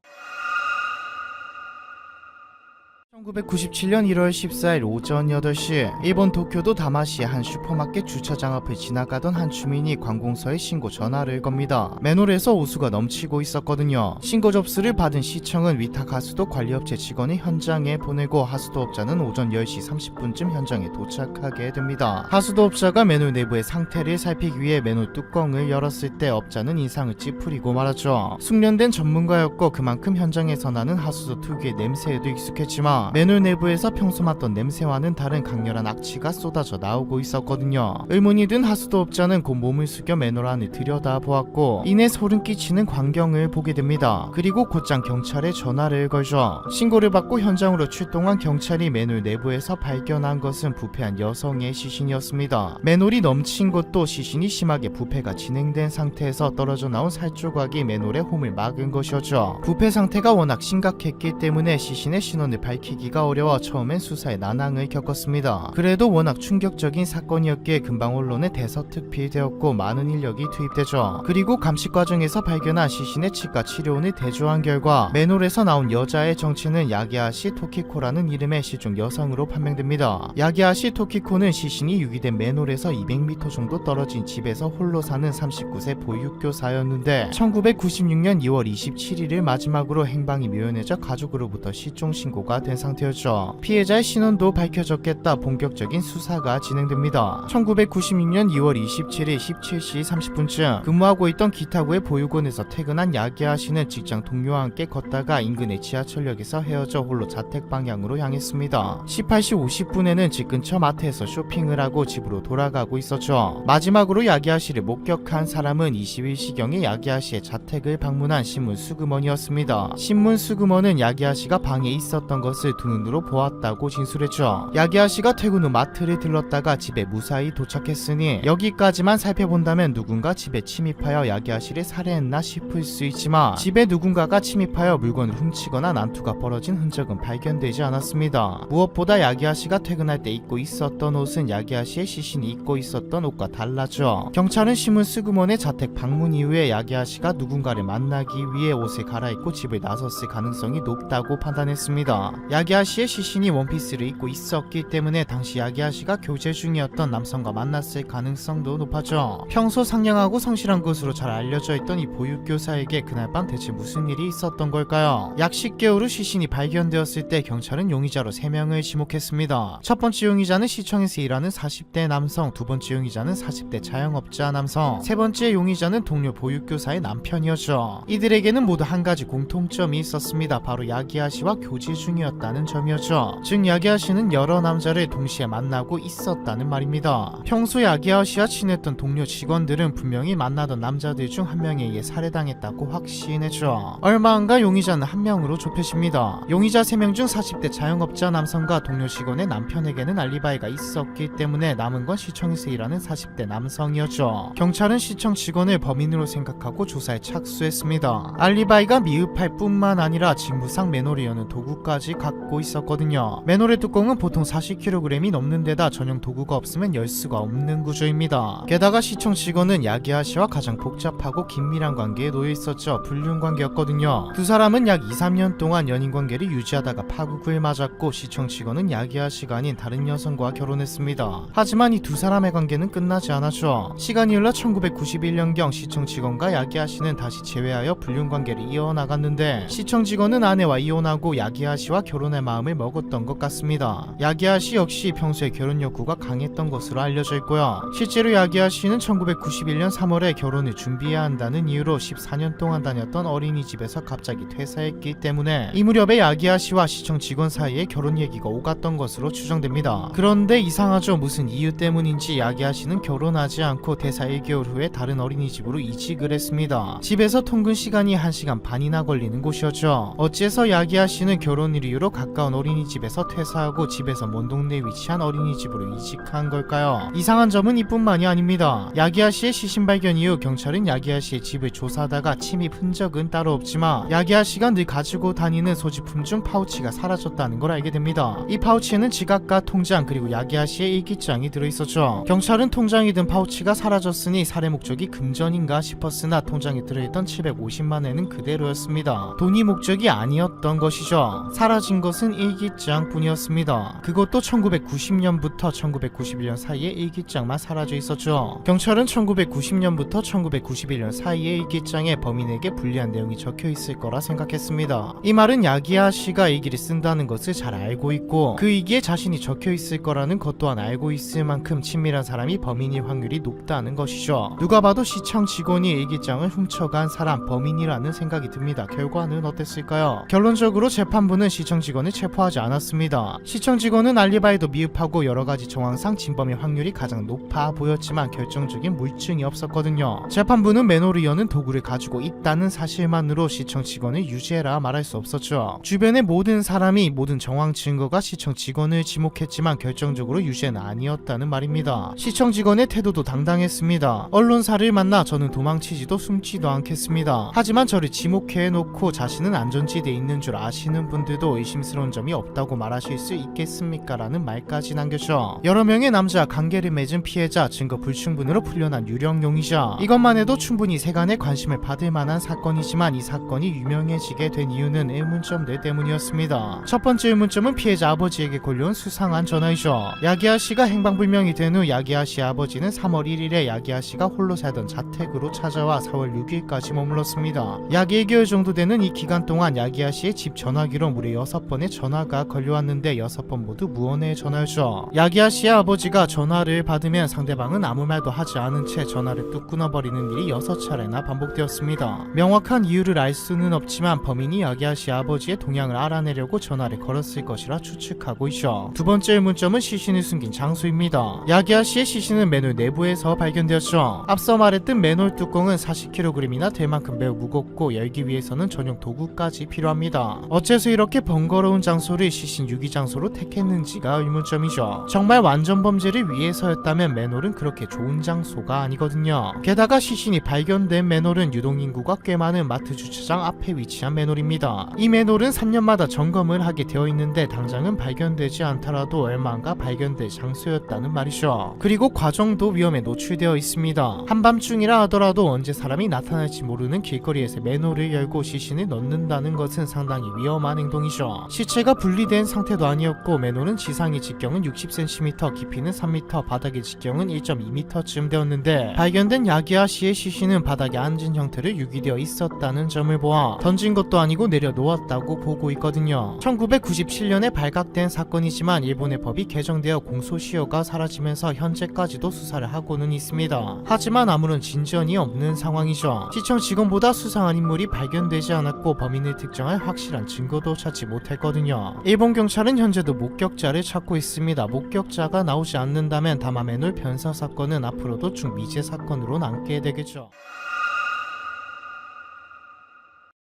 1997년 1월 14일 오전 8시 일본 도쿄도 다마시의 한 슈퍼마켓 주차장 앞을 지나가던 한 주민이 관공서에 신고 전화를 겁니다. 맨홀에서 오수가 넘치고 있었거든요. 신고 접수를 받은 시청은 위탁 하수도 관리업체 직원을 현장에 보내고 하수도업자는 오전 10시 30분쯤 현장에 도착하게 됩니다. 하수도업자가 맨홀 내부의 상태를 살피기 위해 맨홀 뚜껑을 열었을 때 업자는 인상을 찌푸리고 말았죠. 숙련된 전문가였고 그만큼 현장에서 나는 하수도 특유의 냄새에도 익숙했지만 맨홀 내부에서 평소 맡던 냄새와는 다른 강렬한 악취가 쏟아져 나오고 있었거든요. 의문이 든 하수도업자는 곧 몸을 숙여 맨홀 안을 들여다보았고 이내 소름 끼치는 광경을 보게 됩니다. 그리고 곧장 경찰에 전화를 걸죠. 신고를 받고 현장으로 출동한 경찰이 맨홀 내부에서 발견한 것은 부패한 여성의 시신이었습니다. 맨홀이 넘친 것도 시신이 심하게 부패가 진행된 상태에서 떨어져 나온 살조각이 맨홀의 홈을 막은 것이었죠. 부패 상태가 워낙 심각했기 때문에 시신의 신원을 밝히기가 어려워 처음엔 수사에 난항을 겪었습니다. 그래도 워낙 충격적인 사건이었기에 금방 언론에 대서특필되었고 많은 인력이 투입되죠. 그리고 감식 과정에서 발견한 시신의 치과 치료원을 대조한 결과 맨홀에서 나온 여자의 정체는 야기아시 토키코라는 이름의 실종 여성으로 판명됩니다. 야기아시 토키코는 시신이 유기된 맨홀에서 200m 정도 떨어진 집에서 홀로 사는 39세 보육교사였는데 1996년 2월 27일을 마지막으로 행방이 묘연해져 가족으로부터 실종 신고가 된 상태였죠. 피해자의 신원도 밝혀졌겠다 본격적인 수사가 진행됩니다. 1996년 2월 27일 17시 30분쯤 근무하고 있던 기타구의 보육원에서 퇴근한 야기아 씨는 직장 동료와 함께 걷다가 인근의 지하철역에서 헤어져 홀로 자택 방향으로 향했습니다. 18시 50분에는 집 근처 마트에서 쇼핑을 하고 집으로 돌아가고 있었죠. 마지막으로 야기아 씨를 목격한 사람은 21시경에 야기아 씨의 자택을 방문한 신문 수금원이었습니다. 신문 수금원은 야기아 씨가 방에 있었던 것을 두 눈으로 보았다고 진술했죠. 야기아 씨가 퇴근 후 마트를 들렀다가 집에 무사히 도착했으니 여기까지만 살펴본다면 누군가 집에 침입하여 야기아 씨를 살해했나 싶을 수 있지만 집에 누군가가 침입하여 물건을 훔치거나 난투가 벌어진 흔적은 발견되지 않았습니다. 무엇보다 야기아 씨가 퇴근할 때 입고 있었던 옷은 야기아 씨의 시신이 입고 있었던 옷과 달랐죠. 경찰은 신문 수금원의 자택 방문 이후에 야기아 씨가 누군가를 만나기 위해 옷을 갈아입고 집을 나섰을 가능성이 높다고 판단했습니다. 야기아 씨의 시신이 원피스를 입고 있었기 때문에 당시 야기아 씨가 교제 중이었던 남성과 만났을 가능성도 높았죠. 평소 상냥하고 성실한 것으로 잘 알려져 있던 이 보육교사에게 그날 밤 대체 무슨 일이 있었던 걸까요? 약 10개월 후 시신이 발견되었을 때 경찰은 용의자로 3명을 지목했습니다. 첫 번째 용의자는 시청에서 일하는 40대 남성, 두 번째 용의자는 40대 자영업자 남성, 세 번째 용의자는 동료 보육교사의 남편이었죠. 이들에게는 모두 한 가지 공통점이 있었습니다. 바로 야기아 씨와 교제 중이었다는 점이었죠. 즉 야기아 씨는 여러 남자를 동시에 만나고 있었다는 말입니다. 평소 야기아 씨와 친했던 동료 직원들은 분명히 만나던 남자들 중 한 명에 의해 살해당했다고 확신했죠. 얼마 안가 용의자는 한 명으로 좁혀집니다. 용의자 3명 중 40대 자영업자 남성과 동료 직원의 남편에게는 알리바이가 있었기 때문에 남은 건 시청에서 일하는 40대 남성이었죠. 경찰은 시청 직원을 범인으로 생각하고 조사에 착수했습니다. 알리바이가 미흡할 뿐만 아니라 직무상 맨홀을 여는 도구까지 갖고 있었거든요. 맨홀의 뚜껑은 보통 40kg이 넘는 데다 전용 도구가 없으면 열 수가 없는 구조입니다. 게다가 시청 직원은 야기아 씨와 가장 복잡하고 긴밀한 관계에 놓여 있었죠. 불륜 관계였거든요. 두 사람은 약 2-3년 동안 연인 관계를 유지하다가 파국을 맞았고 시청 직원은 야기아 씨가 아닌 다른 여성과 결혼했습니다. 하지만 이 두 사람의 관계는 끝나지 않았죠. 시간이 흘러 1991년경 시청 직원과 야기아 씨는 다시 재회하여 불륜 관계를 이어나갔는데 시청 직원은 아내와 이혼하고 야기아 씨와 결혼할 마음을 먹었던 것 같습니다. 야기아 씨 역시 평소에 결혼 욕구가 강했던 것으로 알려져 있고요. 실제로 야기아 씨는 1991년 3월에 결혼을 준비해야 한다는 이유로 14년 동안 다녔던 어린이집에서 갑자기 퇴사했기 때문에 이 무렵에 야기아 씨와 시청 직원 사이에 결혼 얘기가 오갔던 것으로 추정됩니다. 그런데 이상하죠. 무슨 이유 때문인지 야기아 씨는 결혼하지 않고 퇴사 1개월 후에 다른 어린이집으로 이직을 했습니다. 집에서 통근 시간이 1시간 반이나 걸리는 곳이었죠. 어째서 야기아 씨는 결혼을 이유로 가까운 어린이집에서 퇴사하고 집에서 먼 동네에 위치한 어린이집으로 이직한 걸까요? 이상한 점은 이뿐만이 아닙니다. 야기아 씨의 시신 발견 이후 경찰은 야기아 씨의 집을 조사하다가 침입 흔적은 따로 없지만 야기아 씨가 늘 가지고 다니는 소지품 중 파우치가 사라졌다는 걸 알게 됩니다. 이 파우치에는 지갑과 통장 그리고 야기아 씨의 일기장이 들어있었죠. 경찰은 통장이 든 파우치가 사라졌으니 살해 목적이 금전인가 싶었으나 통장에 들어있던 750만 엔은 그대로였습니다. 돈이 목적이 아니었던 것이죠. 사라진 것은 것은 일기장 뿐이었습니다. 그것도 1990년부터 1991년 사이에 일기장만 사라져 있었죠. 경찰은 1990년부터 1991년 사이에 일기장에 범인에게 불리한 내용이 적혀 있을 거라 생각했습니다. 이 말은 야기야 씨가 일기를 쓴다는 것을 잘 알고 있고 그 일기에 자신이 적혀 있을 거라는 것 또한 알고 있을 만큼 친밀한 사람이 범인일 확률이 높다는 것이죠. 누가 봐도 시청 직원이 일기장을 훔쳐간 사람 범인이라는 생각이 듭니다. 결과는 어땠을까요? 결론적으로 재판부는 시청 직원을 체포하지 않았습니다. 시청 직원은 알리바이도 미흡하고 여러가지 정황상 진범의 확률이 가장 높아 보였지만 결정적인 물증이 없었거든요. 재판부는 맨홀리언은 도구를 가지고 있다는 사실만으로 시청 직원을 유죄라 말할 수 없었죠. 주변의 모든 사람이 모든 정황 증거가 시청 직원을 지목했지만 결정적으로 유죄는 아니었다는 말입니다. 시청 직원의 태도도 당당했습니다. 언론사를 만나 저는 도망치지도 숨지도 않겠습니다. 하지만 저를 지목해놓고 자신은 안전지대에 있는 줄 아시는 분들도 의심스러운 점이 없다고 말하실 수 있겠습니까? 라는 말까지 남겼죠. 여러 명의 남자, 관계를 맺은 피해자, 증거 불충분으로 풀려난 유령 용의자. 이것만 해도 충분히 세간의 관심을 받을 만한 사건이지만 이 사건이 유명해지게 된 이유는 의문점들 때문이었습니다. 첫 번째 의문점은 피해자 아버지에게 걸려온 수상한 전화이죠. 야기야 씨가 행방불명이 된 후 야기야 씨의 아버지는 3월 1일에 야기야 씨가 홀로 살던 자택으로 찾아와 4월 6일까지 머물렀습니다. 약 1개월 정도 되는 이 기간 동안 야기야 씨의 집 전화기로 무려 6번의 전화가 걸려왔는데 6번 모두 무언의 전화였죠. 야기야 씨의 아버지가 전화를 받으면 상대방은 아무 말도 하지 않은 채 전화를 뚝 끊어버리는 일이 6차례나 반복되었습니다. 명확한 이유를 알 수는 없지만 범인이 야기야 씨 아버지의 동향을 알아내려고 전화를 걸었을 것이라 추측하고 있죠. 두 번째 의문점은 시신을 숨긴 장소입니다. 야기야 씨의 시신은 맨홀 내부에서 발견되었죠. 앞서 말했던 맨홀 뚜껑은 40kg이나 될 만큼 매우 무겁고 열기 위해서는 전용 도구까지 필요합니다. 어째서 이렇게 번거로운 장소를 시신 유기 장소로 택했는지가 의문점이죠. 정말 완전 범죄를 위해서였다면 맨홀은 그렇게 좋은 장소가 아니거든요. 게다가 시신이 발견된 맨홀은 유동인구가 꽤 많은 마트 주차장 앞에 위치한 맨홀입니다. 이 맨홀은 3년마다 점검을 하게 되어 있는데 당장은 발견되지 않더라도 얼마인가 발견될 장소였다는 말이죠. 그리고 과정도 위험에 노출되어 있습니다. 한밤중이라 하더라도 언제 사람이 나타날지 모르는 길거리에서 맨홀을 열고 시신을 넣는다는 것은 상당히 위험한 행동이죠. 시체가 분리된 상태도 아니었고 맨홀은 지상의 직경은 60cm, 깊이는 3m, 바닥의 직경은 1.2m쯤 되었는데 발견된 야기야 씨의 시신은 바닥에 앉은 형태를 유기되어 있었다는 점을 보아 던진 것도 아니고 내려놓았다고 보고 있거든요. 1997년에 발각된 사건이지만 일본의 법이 개정되어 공소시효가 사라지면서 현재까지도 수사를 하고는 있습니다. 하지만 아무런 진전이 없는 상황이죠. 시청 직원보다 수상한 인물이 발견되지 않았고 범인을 특정할 확실한 증거도 찾지 못했거든요. 일본 경찰은 현재도 목격자를 찾고 있습니다. 목격자가 나오지 않는다면 다마맨홀 변사 사건은 앞으로도 쭉 미제 사건으로 남게 되겠죠.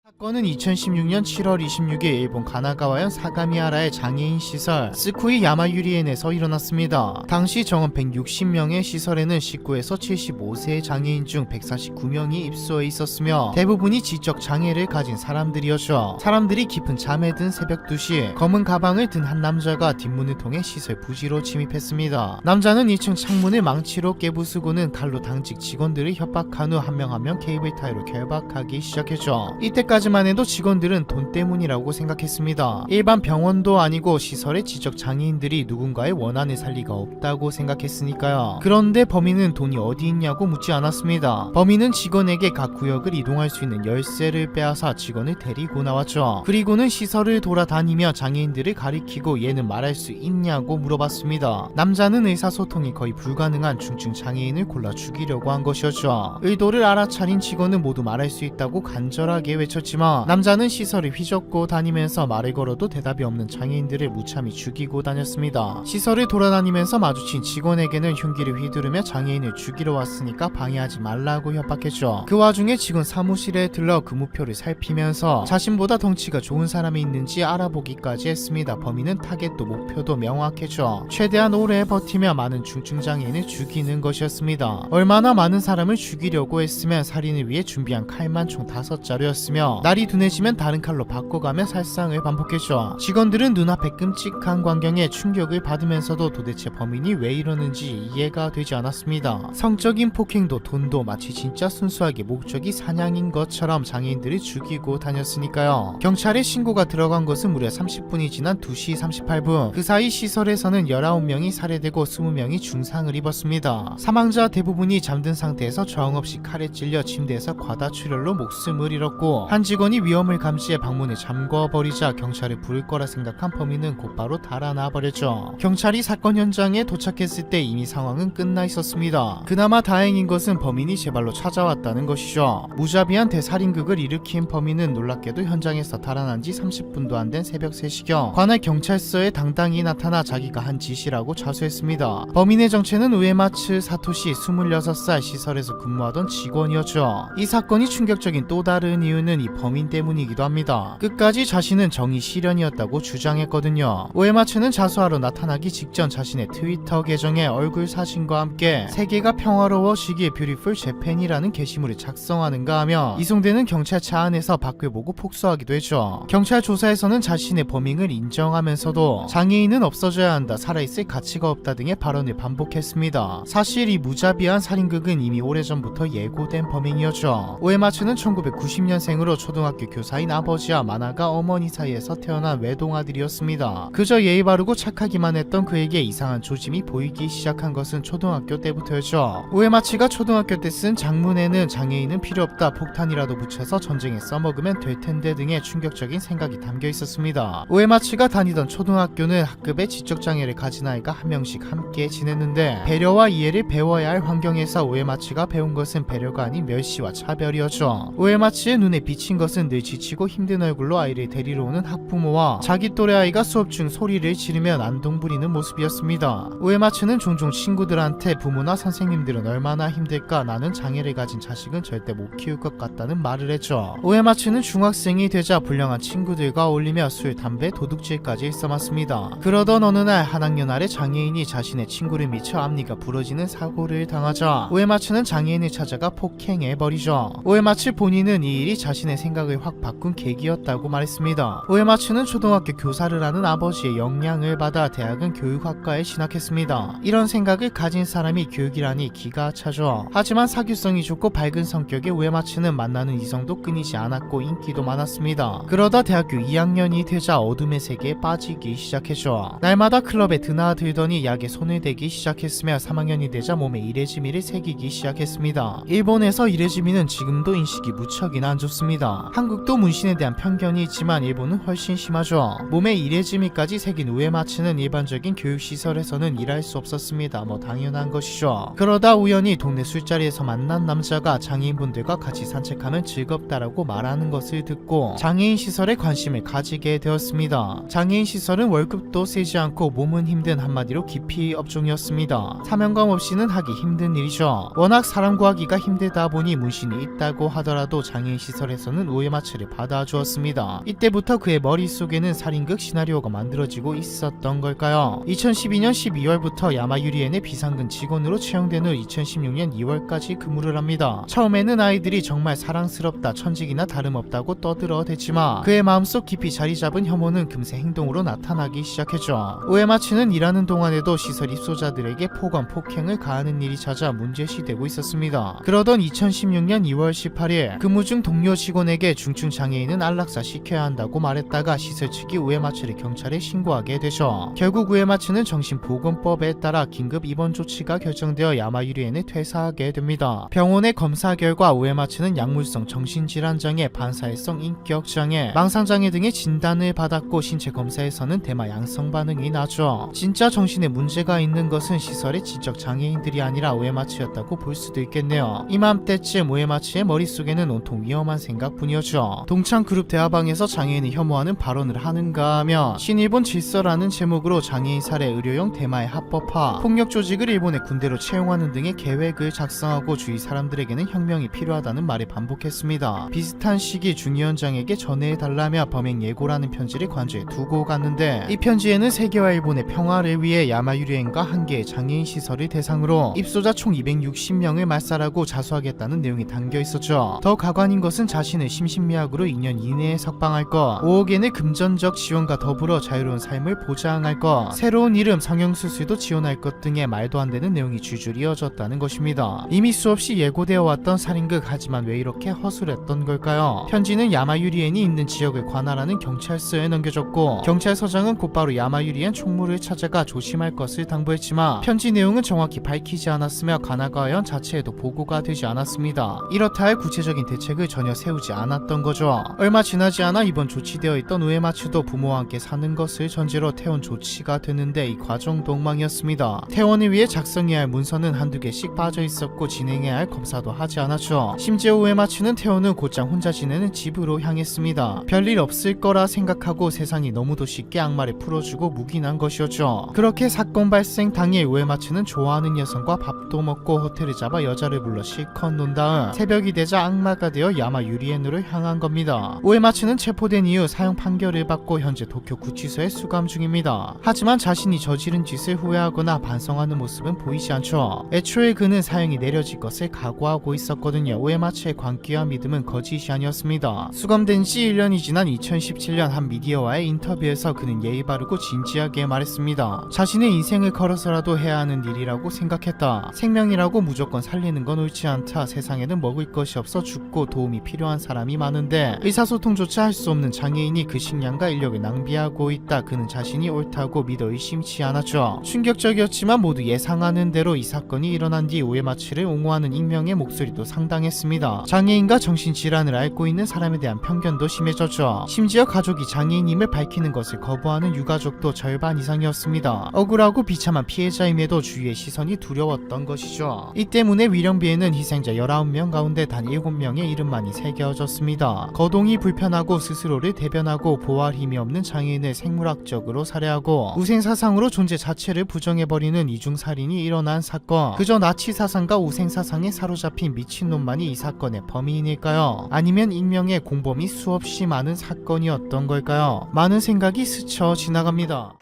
사건은 2016년 7월 26일 일본 가나가와현 사가미하라의 장애인 시설 스쿠이 야마유리엔에서 일어났습니다. 당시 정원 160명의 시설에는 19에서 75세의 장애인 중 149명이 입소해 있었으며 대부분이 지적 장애를 가진 사람들이었죠. 사람들이 깊은 잠에 든 새벽 2시 검은 가방을 든 한 남자가 뒷문을 통해 시설 부지로 침입했습니다. 남자는 1층 창문을 망치로 깨부수고는 칼로 당직 직원들을 협박한 후 한 명 한 명 케이블 타이로 결박하기 시작했죠. 이때까지만 해도 직원들은 돈 때문이라고 생각했습니다. 일반 병원도 아니고 시설의 지적 장애인들이 누군가의 원한을 살 리가 없다고 생각했으니까요. 그런데 범인은 돈이 어디 있냐고 묻지 않았습니다. 범인은 직원에게 각 구역을 이동할 수 있는 열쇠를 빼앗아 직원을 데리고 나왔죠. 그리고는 시설을 돌아다니며 장애인들을 가리키고 얘는 말할 수 있냐고 물어봤습니다. 남자는 의사소통이 거의 불가능한 중증 장애인을 골라 죽이려고 한 것이었죠. 의도를 알아차린 직원은 모두 말할 수 있다고 간절하게 외쳤지만 남자는 시설을 휘젓고 다니면서 말을 걸어도 대답이 없는 장애인들을 무참히 죽이고 다녔습니다. 시설을 돌아다니면서 마주친 직원에게는 흉기를 휘두르며 장애인을 죽이러 왔으니까 방해하지 말라고 협박했죠. 그 와중에 직원 사무실에 들러 근무표를 살피면서 자신보다 덩치가 좋은 사람이 있는지 알아보기까지 했습니다. 범인은 타겟도 목표도 명확했죠. 최대한 오래 버티며 많은 중증 장애인을 죽이는 것이었습니다. 얼마나 많은 사람을 죽이려고 했으면 살인을 위해 준비한 칼만 총 5자루였으며 날이 둔해지면 다른 칼로 바꿔가며 살상을 반복했죠. 직원들은 눈앞에 끔찍한 광경에 충격을 받으면서도 도대체 범인이 왜 이러는지 이해가 되지 않았습니다. 성적인 폭행도 돈도 마치 진짜 순수하게 목적이 사냥인 것처럼 장애인들을 죽이고 다녔으니까요. 경찰에 신고가 들어간 것은 무려 30분이 지난 2시 38분. 그 사이 시설에서는 19명이 살해되고 20명이 중상을 입었습니다. 사망자 대부분이 잠든 상태에서 저항 없이 칼에 찔려 침대에서 과다출혈로 목숨을 잃었고, 한 직원이 위험을 감지해 방문을 잠궈버리자 경찰을 부를 거라 생각한 범인은 곧바로 달아나 버렸죠. 경찰이 사건 현장에 도착했을 때 이미 상황은 끝나 있었습니다. 그나마 다행인 것은 범인이 제 발로 찾아왔다는 것이죠. 무자비한 대살인극을 일으킨 범인은 놀랍게도 현장에서 달아난 지 30분도 안 된 새벽 3시경 관할 경찰서에 당당히 나타나 자기가 한 짓이라고 자수했습니다. 범인의 정체는 우에마츠 사토시 26살 시설에서 근무하던 직원이었죠. 이 사건이 충격적인 또 다른 이유는 이 범인 때문이기도 합니다. 끝까지 자신은 정의 실현이었다고 주장했거든요. 우에마츠는 자수하러 나타나기 직전 자신의 트위터 계정에 얼굴 사진과 함께 세계가 평화로워지기에 뷰티풀 재팬이라는 게시물을 작성하는가 하며 이송되는 경찰차 안에서 밖을 보고 폭소하기도 했죠. 경찰 조사에서는 자신의 범행을 인정하면서도 장애인은 없어져야 한다, 살아있을 가치가 없다 등의 발언을 반복했습니다. 사실 이 무자비한 살인극은 이미 오래전부터 예고된 범행이었죠. 우에마츠는 1990년생으로 초등학교 교사인 아버지와 만화가 어머니 사이에서 태어난 외동아들이었습니다. 그저 예의 바르고 착하기만 했던 그에게 이상한 조짐이 보이기 시작한 것은 초등학교 때부터였죠. 우에마츠가 초등학교 때 쓴 장문에는 장애인은 필요 없다, 폭탄이라도 붙여서 전쟁에 써먹으면 될 텐데 등의 충격적인 생각이 담겨 있었습니다. 우에마츠가 다니던 초등학교는 학급에 지적장애를 가진 아이가 한 명씩 함께 지냈는데 배려와 이해를 배워야 할 환경에서 우에마츠가 배운 것은 배려가 아닌 멸시와 차별이었죠. 우에마츠의 눈에 비친 것은 늘 지치고 힘든 얼굴로 아이를 데리러 오는 학부모와 자기 또래 아이가 수업 중 소리를 지르며 난동 부리는 모습이었습니다. 우에마츠는 종종 친구들한테 부모나 선생님들은 얼마나 힘들까, 나는 장애를 가진 자식은 절대 못 키울 것 같다는 말을 했죠. 우에마츠는 중학생이 되자 불량한 친구들과 어울리며 술, 담배, 도둑질까지 일삼았습니다. 그러던 어느 날 한 학년 아래 장애인이 자신의 친구를 미쳐 앞니가 부러지는 사고를 당하자 우에마츠는 장애인을 찾아가 폭행해버리죠. 우에마츠 본인은 이 일이 자신의 생각을 확 바꾼 계기였다고 말했습니다. 우에마츠는 초등학교 교사를 하는 아버지의 영향을 받아 대학은 교육학과에 진학했습니다. 이런 생각을 가진 사람이 교육이라니 기가 차죠. 하지만 사교성이 좋고 밝은 성격의 우에마츠는 만나는 이성도 끊이지 않았고 인기도 많았습니다. 그러다 대학교 2학년이 되자 어둠의 세계에 빠지기 시작했죠. 날마다 클럽에 드나들더니 약에 손을 대기 시작했으며 3학년이 되자 몸에 이레지미를 새기기 시작했습니다. 일본에서 이레지미는 지금도 인식이 무척이나 안 좋습니다. 한국도 문신에 대한 편견이 있지만 일본은 훨씬 심하죠. 몸에 이레지미까지 새긴 우에마츠는 일반적인 교육시설에서는 일할 수 없었습니다. 당연한 것이죠. 그러다 우연히 동네 술자리에서 만난 남자가 장애인분들과 같이 산책하면 즐겁다라고 말하는 것을 듣고 장애인 시설에 관심을 가지게 되었습니다. 장애인 시설은 월급도 세지 않고 몸은 힘든, 한마디로 기피 업종이었습니다. 사명감 없이는 하기 힘든 일이죠. 워낙 사람 구하기가 힘들다 보니 문신이 있다고 하더라도 장애인 시설에서는 우에마츠를 받아주었습니다. 이때부터 그의 머릿속에는 살인극 시나리오가 만들어지고 있었던 걸까요? 2012년 12월부터 야마유리엔의 비상근 직원으로 채용된 후 2016년 2월까지 근무를 합니다. 처음에는 아이들이 정말 사랑스럽다, 천직이나 다름없다고 떠들어댔지만 그의 마음속 깊이 자리 잡은 혐오는 금세 행동으로 나타나기 시작했죠. 우에마츠는 일하는 동안에도 시설 입소자들에게 폭언, 폭행을 가하는 일이 잦아 문제시되고 있었습니다. 그러던 2016년 2월 18일 근무 중 동료 직원에게 중증 장애인은 안락사 시켜야 한다고 말했다가 시설 측이 우에마츠를 경찰에 신고하게 되죠. 결국 우에마츠는 정신보건법에 따라 긴급 입원 조치가 결정되어 야마유리엔을 퇴사하게 됩니다. 병원의 검사 결과 우에마츠는 약물성 정신질환장애, 반사회성 인격장애, 망상장애 등의 진단을 받았고 신체 검사에서는 대마 양성 반응이 나죠. 진짜 정신에 문제가 있는 것은 시설의 지적 장애인들이 아니라 우에마츠였다고 볼 수도 있겠네요. 이맘때쯤 우에마츠의 머릿속에는 온통 위험한 생각뿐이었죠. 동창 그룹 대화방에서 장애인을 혐오하는 발언을 하는가 하며 신일본 질서라는 제목으로 장애인 살해 의료용 대마의 합법화, 폭력 조직을 일본의 군대로 채용하는 등의 계획을 작성하고 주위 사람들에게는 혁명이 필요하다는 말을 반복했습니다. 비슷한 시기 중위원장에게 전해달라며 범행 예고라는 편지를 관저에 두고 갔는데 이 편지에는 세계와 일본의 평화를 위해 야마유리엔과 한 개의 장애인 시설을 대상으로 입소자 총 260명을 말살하고 자수하겠다는 내용이 담겨 있었죠. 더 가관인 것은 자신을 심신미약으로 2년 이내에 석방할 것, 5억엔의 금전적 지원과 더불어 자유로운 삶을 보장할 것, 새로운 이름 성형수술도 지원할 것 등의 말도 안 되는 내용이 줄줄 이어졌다는 것입니다. 이미 수없이 예고되어 왔던 살인극, 하지만 왜 이렇게 허술했던 걸까요? 편지는 야마유리엔이 있는 지역을 관할하는 경찰서에 넘겨졌고, 경찰서장은 곧바로 야마유리엔 총무를 찾아가 조심할 것을 당부했지만 편지 내용은 정확히 밝히지 않았으며 가나가현 자체에도 보고가 되지 않았습니다. 이렇다 할 구체적인 대책을 전혀 세우지 않았던 거죠. 얼마 지나지 않아 이번 조치되어 있던 우에마츠도 부모와 함께 사는 것을 전제로 퇴원 조치가 됐는데 이 과정도 엉망이었습니다. 퇴원을 위해 작성해야 할 문서는 한두 개씩 빠져 있었고 진행해야 할 검사도 하지 않았죠. 심지어 우에마츠는 퇴원 후 곧장 혼자 지내는 집으로 향했습니다. 별일 없을 거라 생각하고 세상이 너무도 쉽게 악마를 풀어주고 묵인한 것이었죠. 그렇게 사건 발생 당일 우에마츠는 좋아하는 여성과 밥도 먹고 호텔을 잡아 여자를 불러 실컷 논 다음 새벽이 되자 악마가 되어 야마유리엔으로 향한 겁니다. 우에마츠는 체포된 이후 사형 판결을 받고 현재 도쿄 구치소에 수감 중입니다. 하지만 자신이 저지른 짓을 후회하거나 반성하는 모습은 보이지 않죠. 애초에 그는 사형이 내려질 것을 각오하고 있었거든요. 우에마츠의 광기와 믿음은 거짓이 아니었습니다. 수감된 지 1년이 지난 2017년 한 미디어와의 인터뷰에서 그는 예의 바르고 진지하게 말했습니다. 자신의 인생을 걸어서라도 해야 하는 일이라고 생각했다. 생명이라고 무조건 살리는 건 옳지 않다. 세상에는 먹을 것이 없어 죽고 도움이 필요한 사람이 많은데 의사소통조차 할 수 없는 장애인이 그 식량과 인력을 낭비하고 있다. 그는 자신이 옳다고 믿어 의심치 않았죠. 충격적이었지만 모두 예상하는 대로 이 사건이 일어난 뒤 우에마츠를 옹호하는 익명의 목소리도 상당했습니다. 장애인과 정신질환을 앓고 있는 사람에 대한 편견도 심해졌죠. 심지어 가족이 장애인임을 밝히는 것을 거부하는 유가족도 절반 이상이었습니다. 억울하고 비참한 피해자임에도 주위의 시선이 두려웠던 것이죠. 이 때문에 위령비에는 희생자 19명 가운데 단 7명의 이름만이 새겨졌습니다. 거동이 불편하고 스스로를 대변하고 보호할 힘이 없는 장애인을 생물학적으로 살해하고 우생사상으로 존재 자체를 부정해버리는 이중살인이 일어난 사건. 그저 나치 사상과 우생사상에 사로잡힌 미친놈만이 이 사건의 범인일까요? 아니면 익명의 공범이 수없이 많은 사건이었던 걸까요? 많은 생각이 스쳐 지나갑니다.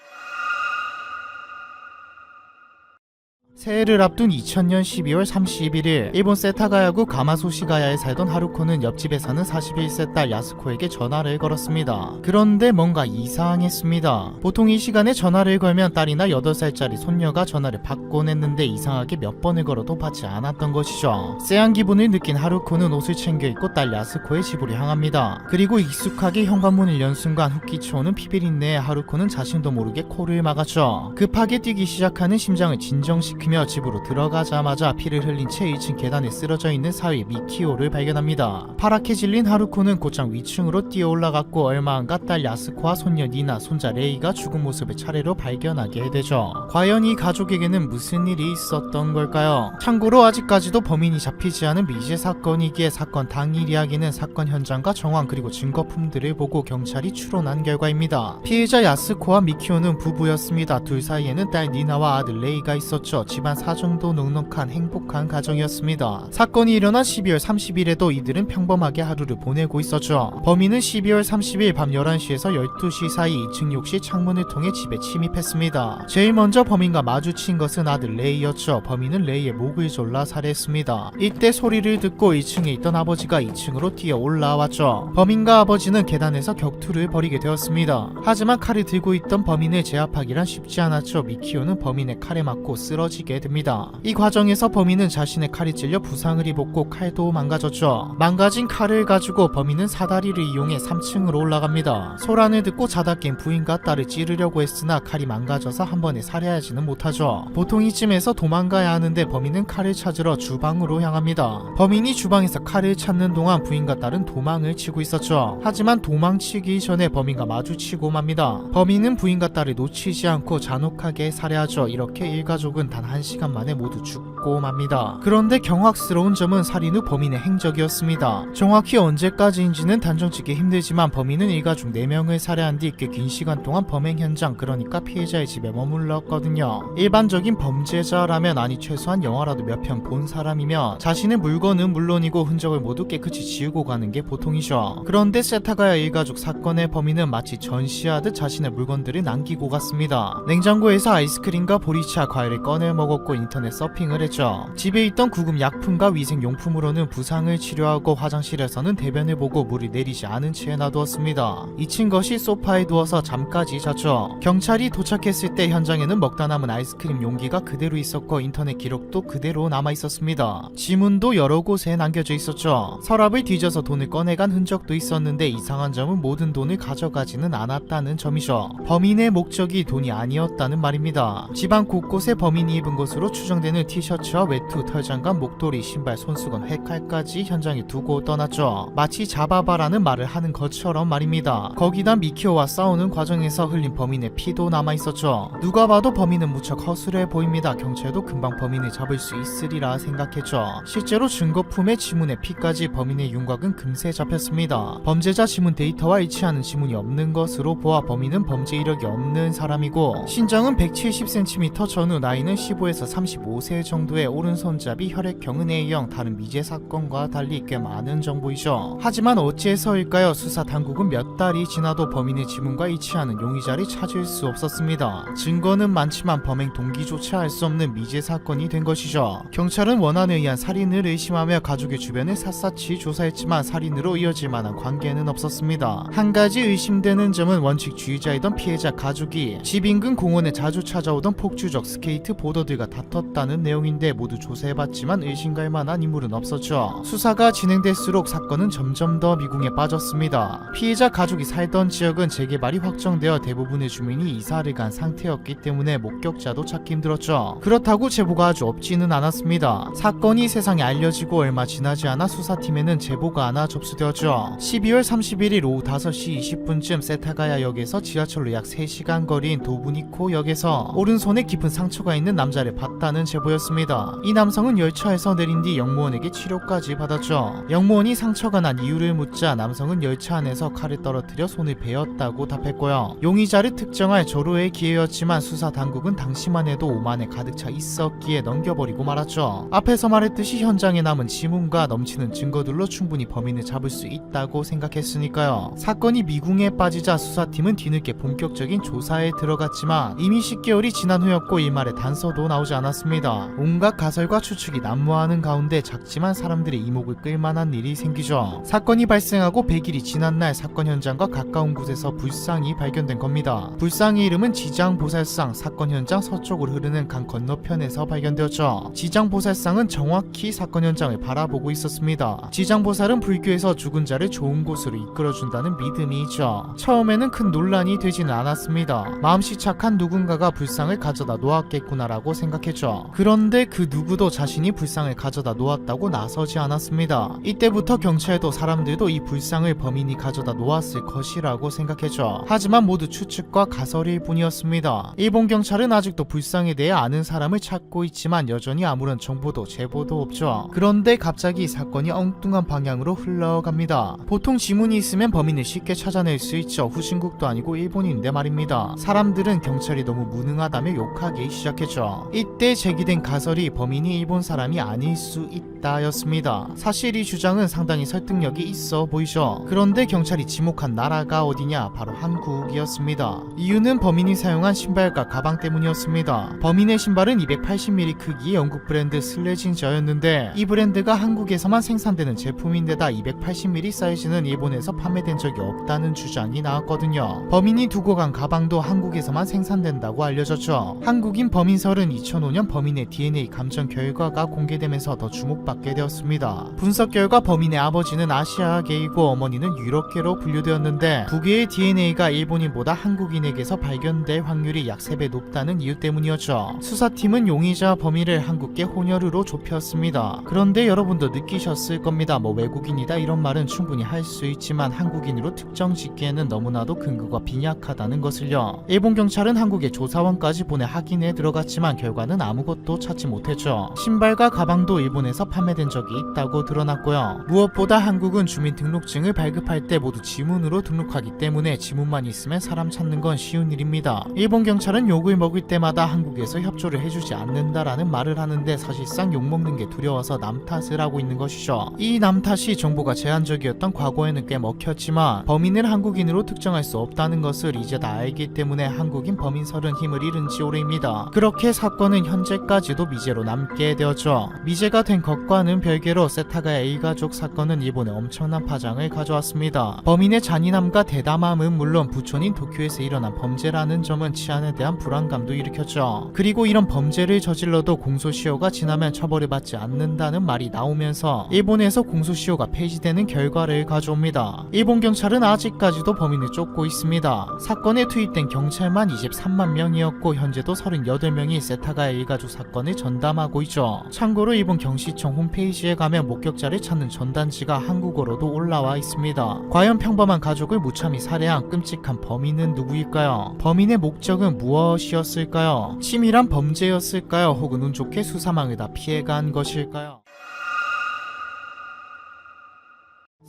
새해를 앞둔 2000년 12월 31일 일본 세타가야구 가마소시가야에 살던 하루코는 옆집에 사는 41세 딸 야스코에게 전화를 걸었습니다. 그런데 뭔가 이상했습니다. 보통 이 시간에 전화를 걸면 딸이나 8살짜리 손녀가 전화를 받곤 했는데 이상하게 몇 번을 걸어도 받지 않았던 것이죠. 쎄한 기분을 느낀 하루코는 옷을 챙겨 입고 딸 야스코의 집으로 향합니다. 그리고 익숙하게 현관문을 연 순간 훅 끼쳐오는 피비린내에 하루코는 자신도 모르게 코를 막았죠. 급하게 뛰기 시작하는 심장을 진정시키며 집으로 들어가자마자 피를 흘린 채 1층 계단에 쓰러져 있는 사위 미키오를 발견합니다. 파랗게 질린 하루코는 곧장 위층으로 뛰어 올라갔고 얼마 안가 딸 야스코와 손녀 니나, 손자 레이가 죽은 모습을 차례로 발견하게 되죠. 과연 이 가족에게는 무슨 일이 있었던 걸까요? 참고로 아직까지도 범인이 잡히지 않은 미제 사건이기에 사건 당일 이야기는 사건 현장과 정황 그리고 증거품들을 보고 경찰이 추론한 결과입니다. 피해자 야스코와 미키오는 부부였습니다. 둘 사이에는 딸 니나와 아들 레이가 있었죠. 집안 사정도 넉넉한 행복한 가정이었습니다. 사건이 일어난 12월 30일에도 이들은 평범하게 하루를 보내고 있었죠. 범인은 12월 30일 밤 11시에서 12시 사이 2층 욕실 창문을 통해 집에 침입했습니다. 제일 먼저 범인과 마주친 것은 아들 레이였죠. 범인은 레이의 목을 졸라 살해했습니다. 이때 소리를 듣고 1층에 있던 아버지가 2층으로 뛰어 올라왔죠. 범인과 아버지는 계단에서 격투를 벌이게 되었습니다. 하지만 칼을 들고 있던 범인을 제압하기란 쉽지 않았죠. 미키오는 범인의 칼에 맞고 쓰러지게 됩니다. 이 과정에서 범인은 자신의 칼이 찔려 부상을 입었고 칼도 망가졌죠. 망가진 칼을 가지고 범인은 사다리를 이용해 3층으로 올라갑니다. 소란을 듣고 자다 깬 부인과 딸을 찌르려고 했으나 칼이 망가져서 한 번에 살해하지는 못하죠. 보통 이쯤에서 도망가야 하는데 범인은 칼을 찾으러 주방으로 향합니다. 범인이 주방에서 칼을 찾는 동안 부인과 딸은 도망을 치고 있었죠. 하지만 도망치기 전에 범인과 마주치고 맙니다. 범인은 부인과 딸을 놓치지 않고 잔혹하게 살해하죠. 이렇게 일가족은 단 1시간 만에 모두 죽고 맙니다. 그런데 경악스러운 점은 살인 후 범인의 행적이었습니다. 정확히 언제까지인지는 단정짓기 힘들지만 범인은 일가족 4명을 살해한 뒤 꽤 긴 시간 동안 범행 현장, 그러니까 피해자의 집에 머물렀거든요. 일반적인 범죄자라면, 아니 최소한 영화라도 몇 편 본 사람이면 자신의 물건은 물론이고 흔적을 모두 깨끗이 지우고 가는 게 보통이죠. 그런데 세타가야 일가족 사건의 범인은 마치 전시하듯 자신의 물건들을 남기고 갔습니다. 냉장고에서 아이스크림과 보리차, 과일을 꺼내 먹었고 인터넷 서핑을 했죠. 집에 있던 구급 약품과 위생용품으로는 부상을 치료하고 화장실에서는 대변을 보고 물이 내리지 않은 채 놔두었습니다. 잊힌 것이 소파에 누워서 잠까지 잤죠. 경찰이 도착했을 때 현장에는 먹다 남은 아이스크림 용기가 그대로 있었고 인터넷 기록도 그대로 남아 있었습니다. 지문도 여러 곳에 남겨져 있었죠. 서랍을 뒤져서 돈을 꺼내간 흔적도 있었는데 이상한 점은 모든 돈을 가져가지는 않았다는 점이죠. 범인의 목적이 돈이 아니었다는 말입니다. 집안 곳곳에 범인이 입은 것으로 추정되는 티셔츠와 외투, 털장갑, 목도리, 신발, 손수건, 회칼까지 현장에 두고 떠났죠. 마치 잡아봐라는 말을 하는 것처럼 말입니다. 거기다 미키오와 싸우는 과정에서 흘린 범인의 피도 남아있었죠. 누가 봐도 범인은 무척 허술해 보입니다. 경찰도 금방 범인을 잡을 수 있으리라 생각했죠. 실제로 증거품의 지문의 피까지 범인의 윤곽은 금세 잡혔습니다. 범죄자 지문 데이터와 일치하는 지문이 없는 것으로 보아 범인은 범죄 이력이 없는 사람이고 신장은 170cm 전후 나이는 15에서 35세 정도의 오른손잡이 혈액형은 A형 다른 미제 사건과 달리 꽤 많은 정보이죠. 하지만 어째서일까요? 수사 당국은 몇 달이 지나도 범인의 지문과 일치하는 용의자를 찾을 수 없었습니다. 증거는 많지만 범행 동기조차 알 수 없는 미제 사건이 된 것이죠. 경찰은 원한에 의한 살인을 의심하며 가족의 주변을 샅샅이 조사했지만 살인으로 이어질 만한 관계는 없었습니다. 한 가지 의심되는 점은 원칙주의자이던 피해자 가족이 집 인근 공원에 자주 찾아오던 폭주적 스케이트 보더들과 다퉜다는 내용인데 모두 조사해봤지만 의심갈 만한 인물은 없었죠. 수사가 진행될수록 사건은 점점 더 미궁에 빠졌습니다. 피해자 가족이 살던 지역은 재개발이 확정되어 대부분의 주민이 이사를 간 상태였기 때문에 목격자도 찾기 힘들었죠. 그렇다고 제보가 아주 없지는 않았습니다. 사건이 세상에 알려지고 얼마 지나지 않아 수사팀에는 제보가 하나 접수되었죠. 12월 31일 오후 5시 20분쯤 세타가야 역에서 지하철로 약 3시간 거리인 도부니코 역에서 오른손에 깊은 상처가 있는 남자를 봤다는 제보였습니다. 이 남성은 열차에서 내린 뒤 영무원에게 치료까지 받았죠. 영무원이 상처가 난 이유를 묻자 남성은 열차 안에서 칼을 떨어뜨려 손을 베었다고 답했고요. 용의자를 특정할 절호의 기회였지만 수사 당국은 당시만 해도 오만에 가득 차 있었기에 넘겨버리고 말았죠. 앞에서 말했듯이 현장에 남은 지문과 넘치는 증거들로 충분히 범인을 잡을 수 있다고 생각했으니까요. 사건이 미궁에 빠지자 수사팀은 뒤늦게 본격적인 조사에 들어갔지만 이미 10개월이 지난 후였고 일말의 단서도 나오지 않았습니다. 온갖 가설과 추측이 난무하는 가운데 작지만 사람들의 이목을 끌만한 일이 생기죠. 사건이 발생하고 100일이 지난 날 사건 현장과 가까운 곳에서 불상이 발견된 겁니다. 불상의 이름은 지장보살상, 사건 현장 서쪽으로 흐르는 강 건너편에서 발견되었죠. 지장보살상은 정확히 사건 현장을 바라보고 있었습니다. 지장보살은 불교에서 죽은 자를 좋은 곳으로 이끌어준다는 믿음이 있죠. 처음에는 큰 논란이 되지는 않았습니다. 마음씨 착한 누군가가 불상을 가져다 놓았겠구나라고 생각했죠. 그런데 그 누구도 자신이 불상을 가져다 놓았다고 나서지 않았습니다. 이때부터 경찰도 사람들도 이 불상을 범인이 가져다 놓았을 것이라고 생각했죠. 하지만 모두 추측과 가설일 뿐이었습니다. 일본 경찰은 아직도 불상에 대해 아는 사람을 찾고 있지만 여전히 아무런 정보도 제보도 없죠. 그런데 갑자기 사건이 엉뚱한 방향으로 흘러갑니다. 보통 지문이 있으면 범인을 쉽게 찾아낼 수 있죠. 후진국도 아니고 일본인데 말입니다. 사람들은 경찰이 너무 무능하다며 욕하기 시작했죠. 이때 제기된 가설이 범인이 일본 사람이 아닐 수 있다였습니다. 사실 이 주장은 상당히 설득력이 있어 보이죠. 그런데 경찰이 지목한 나라가 어디냐? 바로 한국이었습니다. 이유는 범인이 사용한 신발과 가방 때문이었습니다. 범인의 신발은 280mm 크기의 영국 브랜드 슬래징저였는데 이 브랜드가 한국에서만 생산되는 제품인데다 280mm 사이즈는 일본에서 판매된 적이 없다는 주장이 나왔거든요. 범인이 두고 간 가방도 한국에서만 생산된다고 알려졌죠. 한국인 범인설은 2005년 범인의 DNA 감정 결과가 공개되면서 더 주목받게 되었습니다. 분석 결과 범인의 아버지는 아시아계이고 어머니는 유럽계로 분류되었는데 두 개의 DNA가 일본인보다 한국인에게서 발견될 확률이 약 3배 높다는 이유 때문이었죠. 수사팀은 용의자 범인을 한국계 혼혈으로 좁혔습니다. 그런데 여러분도 느끼셨을 겁니다. 뭐 외국인이다 이런 말은 충분히 할 수 있지만 한국인으로 특정 짓기에는 너무나도 근거가 빈약하다는 것을요. 일본 경찰은 한국에 조사원까지 보내 확인에 들어갔지만 결과는 아무것도 찾지 못했죠. 신발과 가방도 일본에서 판매된 적이 있다고 드러났고요. 무엇보다 한국은 주민등록증을 발급할 때 모두 지문으로 등록하기 때문에 지문만 있으면 사람 찾는 건 쉬운 일입니다. 일본 경찰은 욕을 먹을 때마다 한국에서 협조를 해주지 않는다라는 말을 하는데 사실상 욕먹는 게 두려워서 남 탓을 하고 있는 것이죠. 이 남 탓이 정보가 제한적이었던 과거에는 꽤 먹혔지만 범인을 한국인으로 특정할 수 없다는 것을 이제 다 알기 때문에 한국인 범인설은 힘을 잃은 지 오래입니다. 그렇게 사건은 현재까지도 미제로 남게 되었죠. 미제가 된 것과는 별개로 세타가야 일가족 사건은 일본에 엄청난 파장을 가져왔습니다. 범인의 잔인함과 대담함은 물론 부촌인 도쿄에서 일어난 범죄라는 점은 치안에 대한 불안감도 일으켰죠. 그리고 이런 범죄를 저질러도 공소시효가 지나면 처벌을 받지 않는다는 말이 나오면서 일본에서 공소시효가 폐지되는 결과를 가져옵니다. 일본 경찰은 아직까지도 범인을 쫓고 있습니다. 사건에 투입된 경찰만 23만 명이었고 현재도 38명이 세타가야 일가족 사건을 전담하고 있죠. 참고로 일본 경시청 홈페이지에 가면 목격자를 찾는 전단지가 한국어로도 올라와 있습니다. 과연 평범한 가족을 무참히 살해한 끔찍한 범인은 누구일까요? 범인의 목적은 무엇이었을까요? 치밀한 범죄였을까요? 혹은 운 좋게 수사망을 다 피해간 것일까요?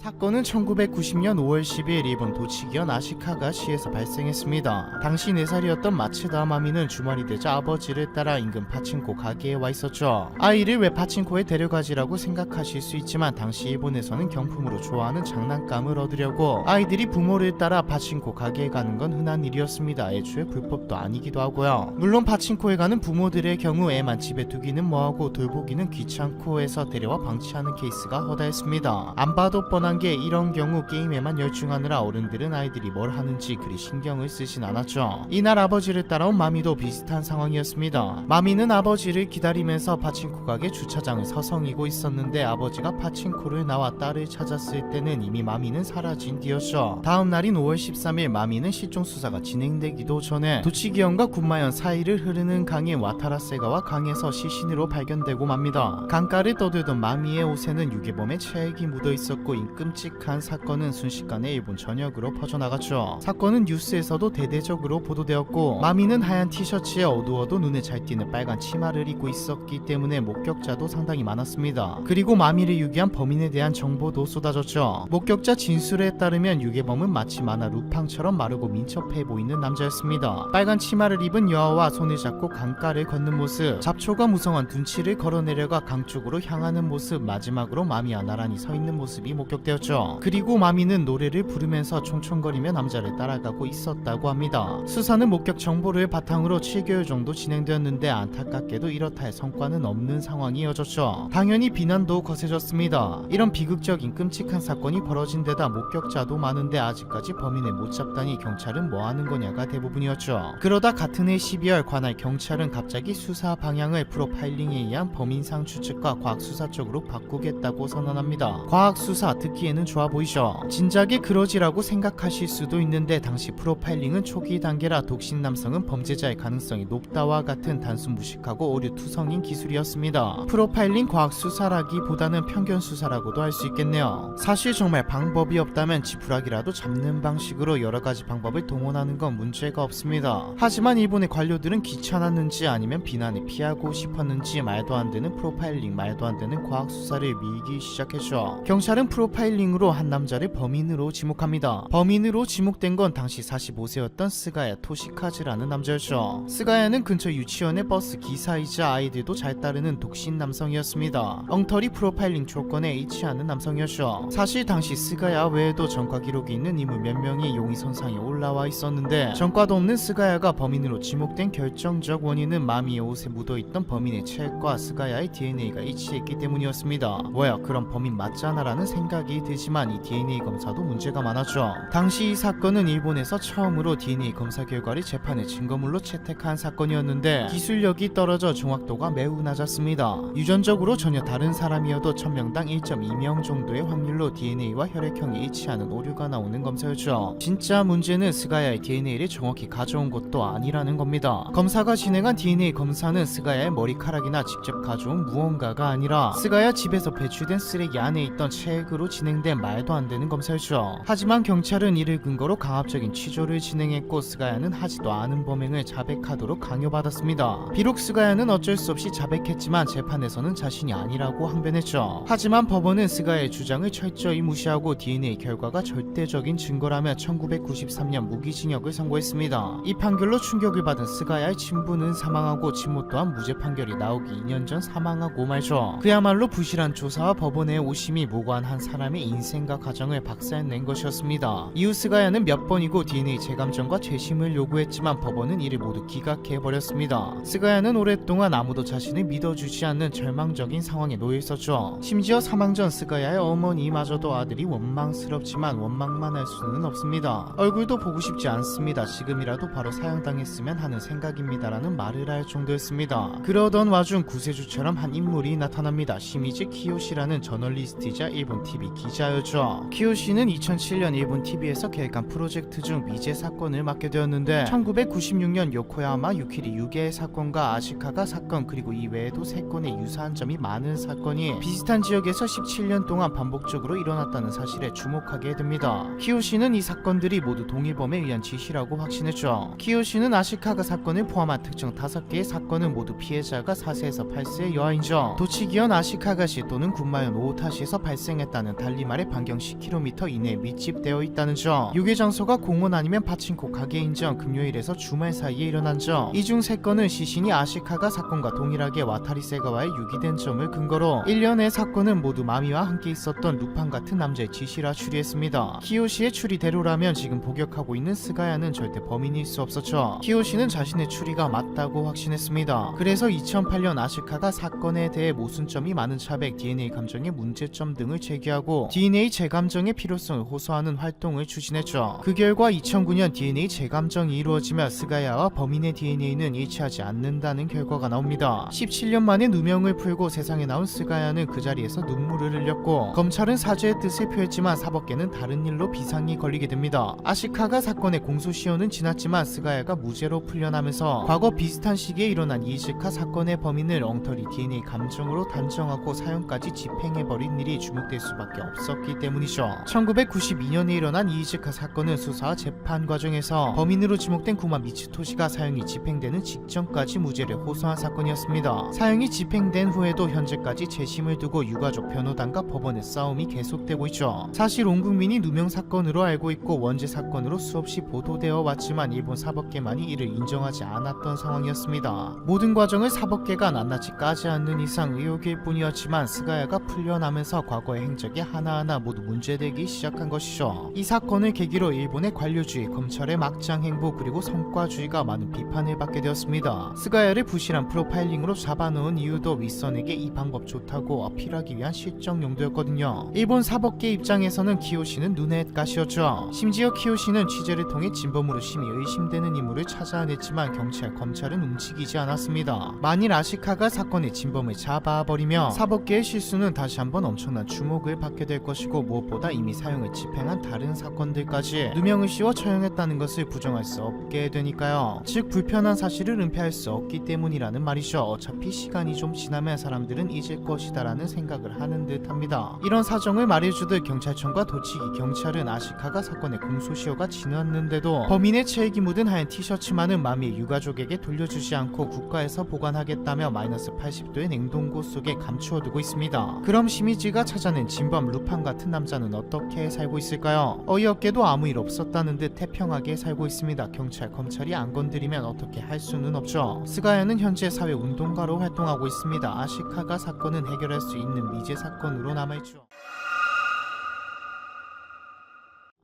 사건은 1990년 5월 10일 일본 도치기현 아시카가시에서 발생했습니다. 당시 4살이었던 마츠다 마미는 주말이 되자 아버지를 따라 인근 파친코 가게에 와 있었죠. 아이를 왜 파친코에 데려가지라고 생각하실 수 있지만 당시 일본에서는 경품으로 좋아하는 장난감을 얻으려고 아이들이 부모를 따라 파친코 가게에 가는 건 흔한 일이었습니다. 애초에 불법도 아니기도 하고요. 물론 파친코에 가는 부모들의 경우 애만 집에 두기는 뭐하고 돌보기는 귀찮고 해서 데려와 방치하는 케이스가 허다했습니다. 안 봐도 뻔한 게 이런 경우 게임에만 열중하느라 어른들은 아이들이 뭘 하는지 그리 신경을 쓰진 않았죠. 이날 아버지를 따라온 마미도 비슷한 상황이었습니다. 마미는 아버지를 기다리면서 파친코 가게 주차장을 서성이고 있었는데 아버지가 파친코를 나와 딸을 찾았을 때는 이미 마미는 사라진 뒤였죠. 다음 날인 5월 13일 마미는 실종 수사가 진행되기도 전에 도치기현과 군마현 사이를 흐르는 강인 와타라세가와 강에서 시신으로 발견되고 맙니다. 강가를 떠들던 마미의 옷에는 유괴범의 체액이 묻어 있었고 끔찍한 사건은 순식간에 일본 전역으로 퍼져나갔죠. 사건은 뉴스에서도 대대적으로 보도되었고 마미는 하얀 티셔츠에 어두워도 눈에 잘 띄는 빨간 치마를 입고 있었기 때문에 목격자도 상당히 많았습니다. 그리고 마미를 유기한 범인에 대한 정보도 쏟아졌죠. 목격자 진술에 따르면 유괴범은 마치 만화 루팡처럼 마르고 민첩해 보이는 남자였습니다. 빨간 치마를 입은 여아와 손을 잡고 강가를 걷는 모습, 잡초가 무성한 둔치를 걸어내려가 강 쪽으로 향하는 모습, 마지막으로 마미와 나란히 서 있는 모습이 목격되었죠. 그리고 마미는 노래를 부르면서 총총거리며 남자를 따라가고 있었다고 합니다. 수사는 목격 정보를 바탕으로 7개월 정도 진행되었는데 안타깝게도 이렇다 할 성과는 없는 상황이 이어졌죠. 당연히 비난도 거세졌습니다. 이런 비극적인 끔찍한 사건이 벌어진 데다 목격자도 많은데 아직까지 범인을 못 잡다니 경찰은 뭐 하는 거냐가 대부분이었죠. 그러다 같은 해 12월 관할 경찰은 갑자기 수사 방향을 프로파일링에 의한 범인상 추측과 과학수사 쪽으로 바꾸겠다고 선언합니다. 과학수사 듣기에는 좋아 보이죠. 진작에 그러지라고 생각하실 수도 있는데 당시 프로파일링은 초기 단계라 독신 남성은 범죄자의 가능성이 높다와 같은 단순 무식하고 오류투성인 기술이었습니다. 프로파일링 과학수사라기보다는 편견수사라고도 할 수 있겠네요. 사실 정말 방법이 없다면 지푸라기라도 잡는 방식으로 여러가지 방법을 동원하는 건 문제가 없습니다. 하지만 일본의 관료들은 귀찮았는지 아니면 비난을 피하고 싶었는지 말도 안 되는 프로파일링, 말도 안 되는 과학수사를 밀기 시작했죠. 경찰은 프로파일링으로 한 남자를 범인으로 지목합니다. 범인으로 지목된 건 당시 45세였던 스가야 토시카즈라는 남자였죠. 스가야는 근처 유치원의 버스 기사이자 아이들도 잘 따르는 독신 남성이었습니다. 엉터리 프로파일링 조건에 H치 않은 남성이었죠. 사실 당시 스가야 외에도 전과 기록이 있는 인물 몇 명이 용의선상에 올라와 있었는데 전과도 없는 스가야가 범인으로 지목된 결정적 원인은 마미의 옷에 묻어있던 범인의 체액과 스가야의 DNA가 일치했기 때문이었습니다. 뭐야, 그럼 범인 맞잖아 라는 생각이 들지만 이 DNA 검사도 문제가 많았죠. 당시 이 사건은 일본에서 처음으로 DNA 검사 결과를 재판의 증거물로 채택한 사건이었는데 기술력이 떨어져 정확도가 매우 낮았습니다. 유전적으로 전혀 다른 사람이어도 1000명당 1.2명 정도의 확률로 DNA와 혈액형이 일치하는 오류가 나오는 검사였죠. 진짜 문제는 스가야의 DNA를 정확히 가져온 것도 아니라는 겁니다. 검사가 진행한 DNA 검사는 스가야의 머리카락이나 직접 가져온 무언가가 아니라 스가야 집에서 배출된 쓰레기 안에 있던 체액으로 진행된 말도 안 되는 검사였죠. 하지만 경찰은 이를 근거로 강압적인 취조를 진행했고 스가야는 하지도 않은 범행을 자백하도록 강요받았습니다. 비록 스가야는 어쩔 수 없이 자백했지만 재판에서는 자신이 아니라고 항변했죠. 하지만 법원은 스가야의 주장을 철저히 무시하고 DNA 결과가 절대적인 증거라며 1993년 무기징역을 선고했습니다. 이 판결로 충격을 받은 스가야의 친부는 사망하고 친모 또한 무죄 판결이 나오기 2년 전 사망하고 말죠. 그야말로 부실한 조사와 법원의 오심이 무고한 한 사람의 인생과 가정을 박살낸 것이었습니다. 이후 스가야는 몇 번이고 DNA 재감정과 재심을 요구했지만 법원은 이를 모두 기각해버렸습니다. 스가야는 오랫동안 아무도 자신을 믿어주지 않는 절망적인 상황에 놓여 있었죠. 심지어 사망 전 스가야의 어머니마저도 아들이 원망스럽지만 원망만 할 수는 없습니다. 얼굴도 보고 싶지 않습니다. 지금이라도 바로 사형당했으면 하는 생각입니다라는 말을 할 정도였습니다. 그러던 와중 구세주처럼 한 인물이 나타납니다. 시미즈 키요시라는 저널리스트이자 일본 TV 기자였죠. 키요시는 2007년 일본 TV에서 계획한 프로젝트 중 미제 사건을 맡게 되었는데 1996년 요코야마 유키리 유게 사건과 아시카가 사건 그리고 이외에도 3건의 유사한 점이 많은 사건이 비슷한 지역에서 17년 동안 반복적으로 일어났다는 사실에 주목하게 됩니다. 키요시는 이 사건들이 모두 동일범에 의한 지시라고 확신했죠. 키요시는 아시카가 사건을 포함한 특정 5개의 사건은 모두 피해자가 4세에서 8세의 여아인죠. 도치기현 아시카가시 또는 군마현 오타시에서 발생했다는 달리 말해 반경 10km 이내에 밀집되어 있다는 점, 유괴 장소가 공원 아니면 파친코 가게인 점, 금요일에서 주말 사이에 일어난 점, 이 중 3건은 시신이 아시카가 사건과 동일하게 와타리 세가와에 유기된 점을 근거로 1년의 사건은 모두 마미와 함께 있었던 루판 같은 남자의 지시라 추리했습니다. 키요시의 추리대로라면 지금 복역하고 있는 스가야는 절대 범인일 수 없었죠. 키요시는 자신의 추리가 맞다고 확신했습니다. 그래서 2008년 아시카가 사건에 대해 모순점이 많은 차백, DNA 감정의 문제점 등을 제기하고 DNA 재감정의 필요성을 호소하는 활동을 추진했죠. 그 결과 2009년 DNA 재감정이 이루어지며 스가야와 범인의 DNA는 일치하지 않는다는 결과가 나옵니다. 17년 만에 누명을 풀고 세상에 나온 스가야는 그 자리에서 눈물을 흘렸고 검찰은 사죄의 뜻을 표했지만 사법계는 다른 일로 비상이 걸리게 됩니다. 아시카가 사건의 공소시효는 지났지만 스가야가 무죄로 풀려나면서 과거 비슷한 시기에 일어난 이즈카 사건의 범인을 엉터리 DNA 감정으로 단정하고 사형까지 집행해버린 일이 주목될 수밖에 없었기 때문이죠. 1992년에 일어난 이즈카 사건은 수사와 재판 과정에서 범인으로 지목된 구마 미츠토시가 사형이 집행되는 직전까지 무죄를 호소한 사건이었습니다. 사형이 집행된 후에도 현재까지 재심을 두고 유가족 변호단과 법원의 싸움이 계속되고 있죠. 사실 온 국민이 누명 사건으로 알고 있고 원죄 사건으로 수없이 보도되어 왔지만 일본 사법계만이 이를 인정하지 않았던 상황이었습니다. 모든 과정을 사법계가 낱낱이 까지 않는 이상 의혹일 뿐이었지만 스가야가 풀려나면서 과거의 행적이 하나하나 모두 문제되기 시작한 것이죠. 이 사건을 계기로 일본의 관료주의, 검찰의 막장 행보 그리고 성과주의가 많은 비판을 받게 되었습니다. 스가야를 부실한 프로파일링으로 잡아놓은 이유도 윗선에게 이 방법 좋다고 어필하기 위한 실정 용도였거든요. 일본 사법계 입장에서는 키요시는 눈의 가시였죠. 심지어 키요시는 취재를 통해 진범으로 심히 의심되는 인물을 찾아냈지만 경찰, 검찰은 움직이지 않았습니다. 만일 아시카가 사건의 진범을 잡아버리며 사법계의 실수는 다시 한번 엄청난 주목을 받게 될 것이고 무엇보다 이미 사형을 집행한 다른 사건들까지 누명을 씌워 처형했다는 것을 부정할 수 없게 되니까요. 즉 불편한 사실을 은폐할 수 없기 때문이라는 말이죠. 어차피 시간이 좀 지나면 사람들은 잊을 것이다 라는 생각을 하는 듯 합니다. 이런 사정을 말해주듯 경찰청과 도치기 경찰은 아시카가 사건의 공소시효가 지났는데도 범인의 체액이 묻은 하얀 티셔츠만은 마미의 유가족에게 돌려주지 않고 국가에서 보관하겠다며 마이너스 80도의 냉동고 속에 감추어두고 있습니다. 그럼 시미즈가 찾아낸 진범 루판 같은 남자는 어떻게 살고 있을까요? 어이없게도 아무 일 없었다는 듯 태평하게 살고 있습니다. 경찰, 검찰이 안 건드리면 어떻게 할 수는 없죠. 스가야는 현재 사회운동가로 활동하고 있습니다. 아시카가 사건은 해결할 수 있는 미제 사건으로 남아있죠.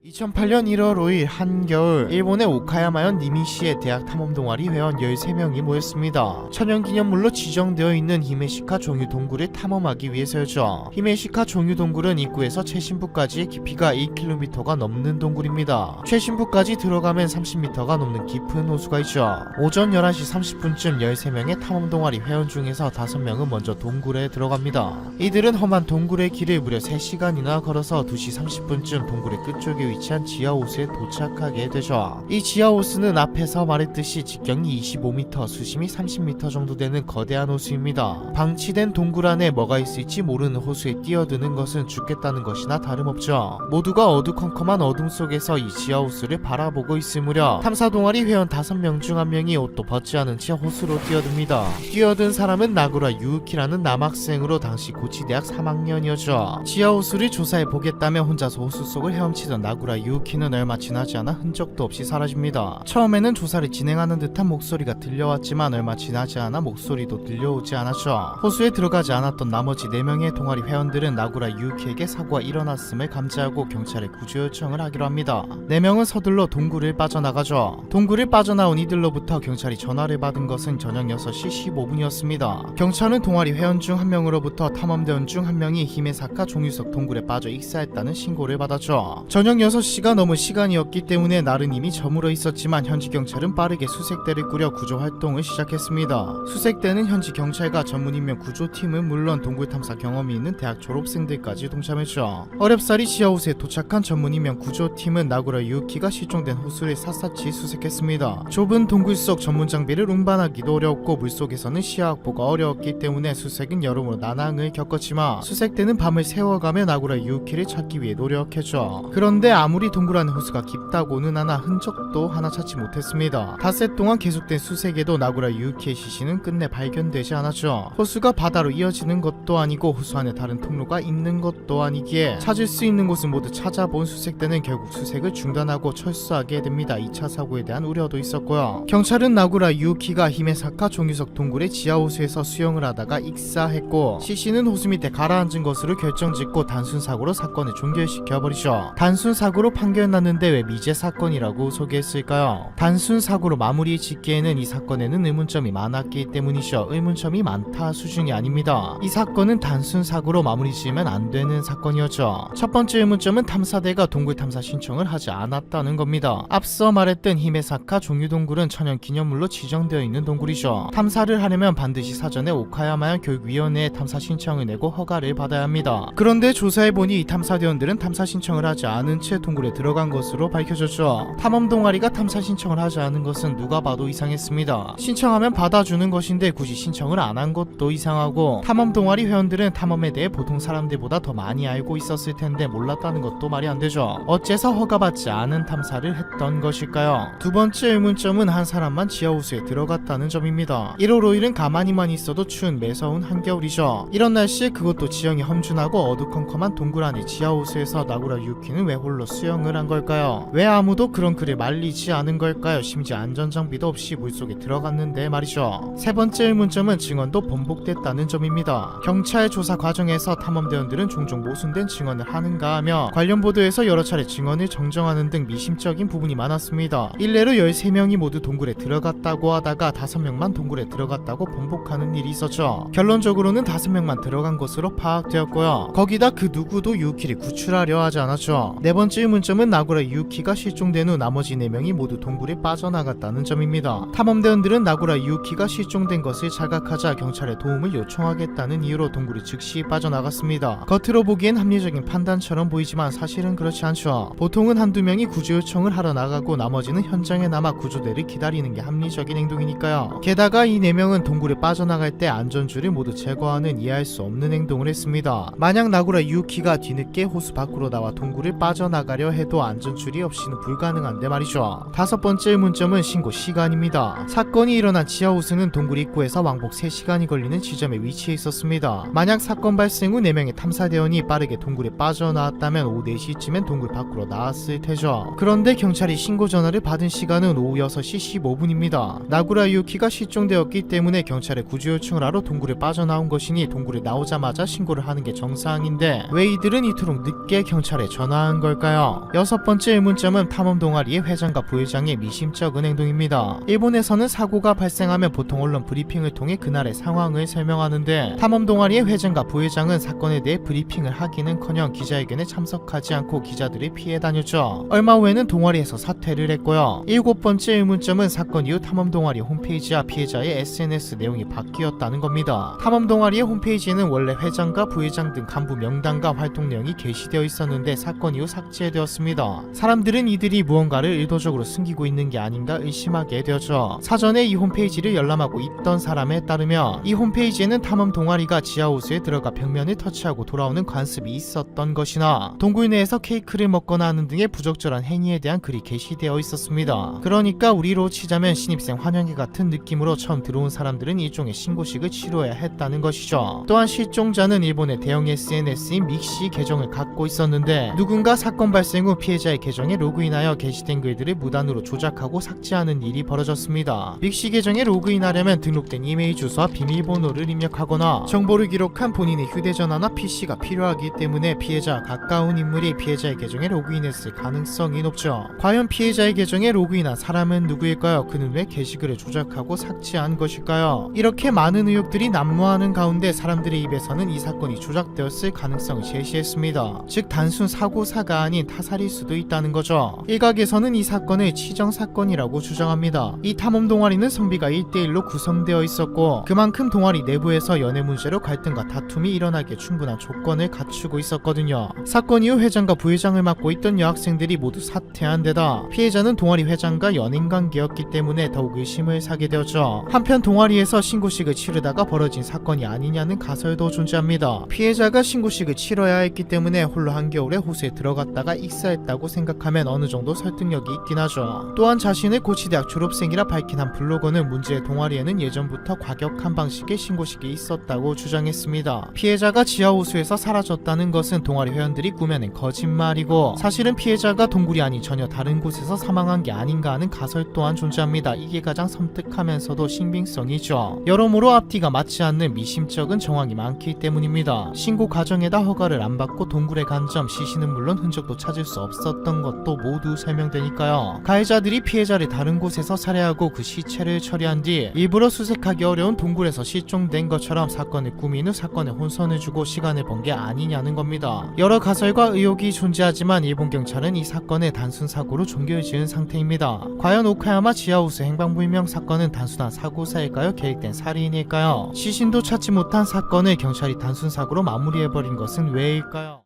2008년 1월 5일 한겨울, 일본의 오카야마현 니미시의 대학 탐험동아리 회원 13명이 모였습니다. 천연기념물로 지정되어 있는 히메시카 종유 동굴을 탐험하기 위해서였죠. 히메시카 종유 동굴은 입구에서 최신부까지의 깊이가 1km가 넘는 동굴입니다. 최신부까지 들어가면 30m가 넘는 깊은 호수가 있죠. 오전 11시 30분쯤 13명의 탐험동아리 회원 중에서 5명은 먼저 동굴에 들어갑니다. 이들은 험한 동굴의 길을 무려 3시간이나 걸어서 2시 30분쯤 동굴의 끝쪽에 위치한 지하호수에 도착하게 되죠. 이 지하호수는 앞에서 말했듯이 직경이 25m, 수심이 30m 정도 되는 거대한 호수입니다. 방치된 동굴 안에 뭐가 있을지 모르는 호수에 뛰어드는 것은 죽겠다는 것이나 다름없죠. 모두가 어두컴컴한 어둠 속에서 이 지하호수를 바라보고 있을 무렵 탐사동아리 회원 5명 중 1명이 옷도 벗지 않은 채 호수로 뛰어듭니다. 뛰어든 사람은 나구라 유우키라는 남학생으로 당시 고치대학 3학년이었죠. 지하호수를 조사해 보겠다며 혼자서 호수 속을 헤엄치던 나구라 나구라 유키는 얼마 지나지 않아 흔적도 없이 사라집니다. 처음에는 조사를 진행하는 듯한 목소리가 들려왔지만 얼마 지나지 않아 목소리도 들려오지 않았죠. 호수에 들어가지 않았던 나머지 4명의 동아리 회원들은 나구라 유키에게 사고가 일어났음을 감지하고 경찰에 구조 요청을 하기로 합니다. 4명은 서둘러 동굴을 빠져나가죠. 동굴을 빠져나온 이들로부터 경찰이 전화를 받은 것은 저녁 6시 15분이었습니다. 경찰은 동아리 회원 중 한 명으로부터 탐험대원 중 한 명이 히메사카 종유석 동굴에 빠져 익사했다는 신고를 받았죠. 저녁 6시가 넘은 시간이었기 때문에 날은 이미 저물어 있었지만 현지 경찰은 빠르게 수색대를 꾸려 구조 활동을 시작했습니다. 수색대는 현지 경찰과 전문인명 구조팀은 물론 동굴 탐사 경험이 있는 대학 졸업생들까지 동참했죠. 어렵사리 지하호수에 도착한 전문인명 구조팀은 나구라 유키가 실종된 호수를 샅샅이 수색했습니다. 좁은 동굴 속 전문 장비를 운반하기도 어려웠고 물속에서는 시야 확보가 어려웠기 때문에 수색은 여러모로 난항을 겪었지만 수색대는 밤을 새워가며 나구라 유키를 찾기 위해 노력했죠. 그런데 아무리 동굴 안의 호수가 깊다고는 하나 흔적도 하나 찾지 못했습니다. 닷새 동안 계속된 수색에도 나구라 유키의 시신은 끝내 발견되지 않았죠. 호수가 바다로 이어지는 것도 아니고 호수 안에 다른 통로가 있는 것도 아니기에 찾을 수 있는 곳은 모두 찾아본 수색대는 결국 수색을 중단하고 철수하게 됩니다. 2차 사고에 대한 우려도 있었고요. 경찰은 나구라 유키가 히메사카 종유석 동굴의 지하호수에서 수영을 하다가 익사했고 시신은 호수 밑에 가라앉은 것으로 결정짓고 단순 사고로 사건을 종결시켜버리죠. 단순 사고로 판결났는데 왜 미제 사건이라고 소개했을까요? 단순 사고로 마무리 짓기에는 이 사건에는 의문점이 많았기 때문이죠. 의문점이 많다 수준이 아닙니다. 이 사건은 단순 사고로 마무리 지으면 안 되는 사건이었죠. 첫 번째 의문점은 탐사대가 동굴 탐사 신청을 하지 않았다는 겁니다. 앞서 말했던 히메사카 종유동굴은 천연기념물로 지정되어 있는 동굴이죠. 탐사를 하려면 반드시 사전에 오카야마현 교육위원회에 탐사 신청을 내고 허가를 받아야 합니다. 그런데 조사해보니 이 탐사대원들은 탐사 신청을 하지 않은 채 동굴에 들어간 것으로 밝혀졌죠. 탐험 동아리가 탐사 신청을 하지 않은 것은 누가 봐도 이상했습니다. 신청하면 받아주는 것인데 굳이 신청을 안 한 것도 이상하고 탐험 동아리 회원들은 탐험에 대해 보통 사람들보다 더 많이 알고 있었을 텐데 몰랐다는 것도 말이 안 되죠. 어째서 허가받지 않은 탐사를 했던 것일까요? 두 번째 의문점은 한 사람만 지하호수에 들어갔다는 점입니다. 1월 5일은 가만히만 있어도 추운 매서운 한겨울이죠. 이런 날씨에 그것도 지형이 험준하고 어두컴컴한 동굴 안의 지하호수에서 나구라 유키는 왜 홀로 수영을 한 걸까요? 왜 아무도 그런 그를 말리지 않은 걸까요? 심지어 안전장비도 없이 물속에 들어갔는데 말이죠. 세 번째 의문점은 증언도 번복됐다는 점입니다. 경찰 조사 과정에서 탐험대원들은 종종 모순된 증언을 하는가 하며 관련 보도에서 여러 차례 증언을 정정하는 등 미심적인 부분이 많았습니다. 일례로 13명이 모두 동굴에 들어갔다고 하다가 5명만 동굴에 들어갔다고 번복하는 일이 있었죠. 결론적으로는 5명만 들어간 것으로 파악되었고요. 거기다 그 누구도 유키를 구출하려 하지 않았죠. 네 번째 의문점은 나구라 유키가 실종된 후 나머지 4명이 모두 동굴에 빠져나갔다는 점입니다. 탐험대원들은 나구라 유키가 실종된 것을 자각하자 경찰의 도움을 요청하겠다는 이유로 동굴이 즉시 빠져나갔습니다. 겉으로 보기엔 합리적인 판단처럼 보이지만 사실은 그렇지 않죠. 보통은 한두 명이 구조 요청을 하러 나가고 나머지는 현장에 남아 구조대를 기다리는 게 합리적인 행동이니까요. 게다가 이 4명은 동굴에 빠져나갈 때 안전줄을 모두 제거하는 이해할 수 없는 행동을 했습니다. 만약 나구라 유키가 뒤늦게 호수 밖으로 나와 동굴을 빠져나가려 해도 안전줄이 없이는 불가능한데 말이죠. 다섯 번째 의문점은 신고 시간입니다. 사건이 일어난 지하호수는 동굴 입구에서 왕복 3시간이 걸리는 지점에 위치해 있었습니다. 만약 사건 발생 후 4명의 탐사대원이 빠르게 동굴에 빠져나왔다면 오후 4시쯤엔 동굴 밖으로 나왔을 테죠. 그런데 경찰이 신고 전화를 받은 시간은 오후 6시 15분입니다. 나구라 유키가 실종되었기 때문에 경찰에 구조 요청을 하러 동굴에 빠져나온 것이니 동굴에 나오자마자 신고를 하는 게 정상인데 왜 이들은 이토록 늦게 경찰에 전화한 걸까요? 여섯 번째 의문점은 탐험 동아리의 회장과 부회장의 미심쩍은 행동입니다. 일본에서는 사고가 발생하면 보통 언론 브리핑을 통해 그날의 상황을 설명하는데 탐험 동아리의 회장과 부회장은 사건에 대해 브리핑을 하기는커녕 기자회견에 참석하지 않고 기자들을 피해 다녔죠. 얼마 후에는 동아리에서 사퇴를 했고요. 일곱 번째 의문점은 사건 이후 탐험 동아리 홈페이지와 피해자의 SNS 내용이 바뀌었다는 겁니다. 탐험 동아리의 홈페이지에는 원래 회장과 부회장 등 간부 명단과 활동 내용이 게시되어 있었는데 사건 이후 삭제되었습니다. 사람들은 이들이 무언가를 의도적으로 숨기고 있는 게 아닌가 의심하게 되었죠. 사전에 이 홈페이지를 열람하고 있던 사람에 따르면 이 홈페이지에는 탐험 동아리가 지하호수에 들어가 벽면을 터치하고 돌아오는 관습이 있었던 것이나 동굴 내에서 케이크를 먹거나 하는 등의 부적절한 행위에 대한 글이 게시되어 있었습니다. 그러니까 우리로 치자면 신입생 환영회 같은 느낌으로 처음 들어온 사람들은 일종의 신고식을 치러야 했다는 것이죠. 또한 실종자는 일본의 대형 SNS인 믹시 계정을 갖고 있었는데 누군가 사건 사건 발생 후 피해자의 계정에 로그인하여 게시된 글들을 무단으로 조작하고 삭제하는 일이 벌어졌습니다. 믹시 계정에 로그인하려면 등록된 이메일 주소와 비밀번호를 입력하거나 정보를 기록한 본인의 휴대전화나 PC가 필요하기 때문에 피해자와 가까운 인물이 피해자의 계정에 로그인했을 가능성이 높죠. 과연 피해자의 계정에 로그인한 사람은 누구일까요? 그는 왜 게시글을 조작하고 삭제한 것일까요? 이렇게 많은 의혹들이 난무하는 가운데 사람들의 입에서는 이 사건이 조작되었을 가능성을 제시했습니다. 즉 단순 사고사가 아닌 타살일 수도 있다는 거죠. 일각에서는 이 사건을 치정사건이라고 주장합니다. 이 탐험 동아리는 성비가 1대1로 구성되어 있었고 그만큼 동아리 내부에서 연애 문제로 갈등과 다툼이 일어나기에 충분한 조건을 갖추고 있었거든요. 사건 이후 회장과 부회장을 맡고 있던 여학생들이 모두 사퇴한 데다 피해자는 동아리 회장과 연인 관계였기 때문에 더욱 의심을 사게 되었죠. 한편 동아리에서 신고식을 치르다가 벌어진 사건이 아니냐는 가설도 존재합니다. 피해자가 신고식을 치러야 했기 때문에 홀로 한겨울에 호수에 들어갔다가 익사했다고 생각하면 어느 정도 설득력이 있긴 하죠. 또한 자신을 고치대학 졸업생이라 밝힌 한 블로거는 문제의 동아리에는 예전부터 과격한 방식의 신고식이 있었다고 주장했습니다. 피해자가 지하호수에서 사라졌다는 것은 동아리 회원들이 꾸며낸 거짓말이고 사실은 피해자가 동굴이 아닌 전혀 다른 곳에서 사망한 게 아닌가 하는 가설 또한 존재합니다. 이게 가장 섬뜩하면서도 신빙성이죠. 여러모로 앞뒤가 맞지 않는 미심쩍은 정황이 많기 때문입니다. 신고 과정에다 허가를 안 받고 동굴에 간 점, 시신은 물론 흔적도 찾을 수 없었던 것도 모두 설명되니까요. 가해자들이 피해자를 다른 곳에서 살해하고 그 시체를 처리한 뒤 일부러 수색하기 어려운 동굴에서 실종된 것처럼 사건을 꾸민 후 사건에 혼선을 주고 시간을 번 게 아니냐는 겁니다. 여러 가설과 의혹이 존재하지만 일본 경찰은 이 사건을 단순 사고로 종결지은 상태입니다. 과연 오카야마 지하호수 행방불명 사건은 단순한 사고사일까요? 계획된 살인일까요? 시신도 찾지 못한 사건을 경찰이 단순 사고로 마무리해버린 것은 왜일까요?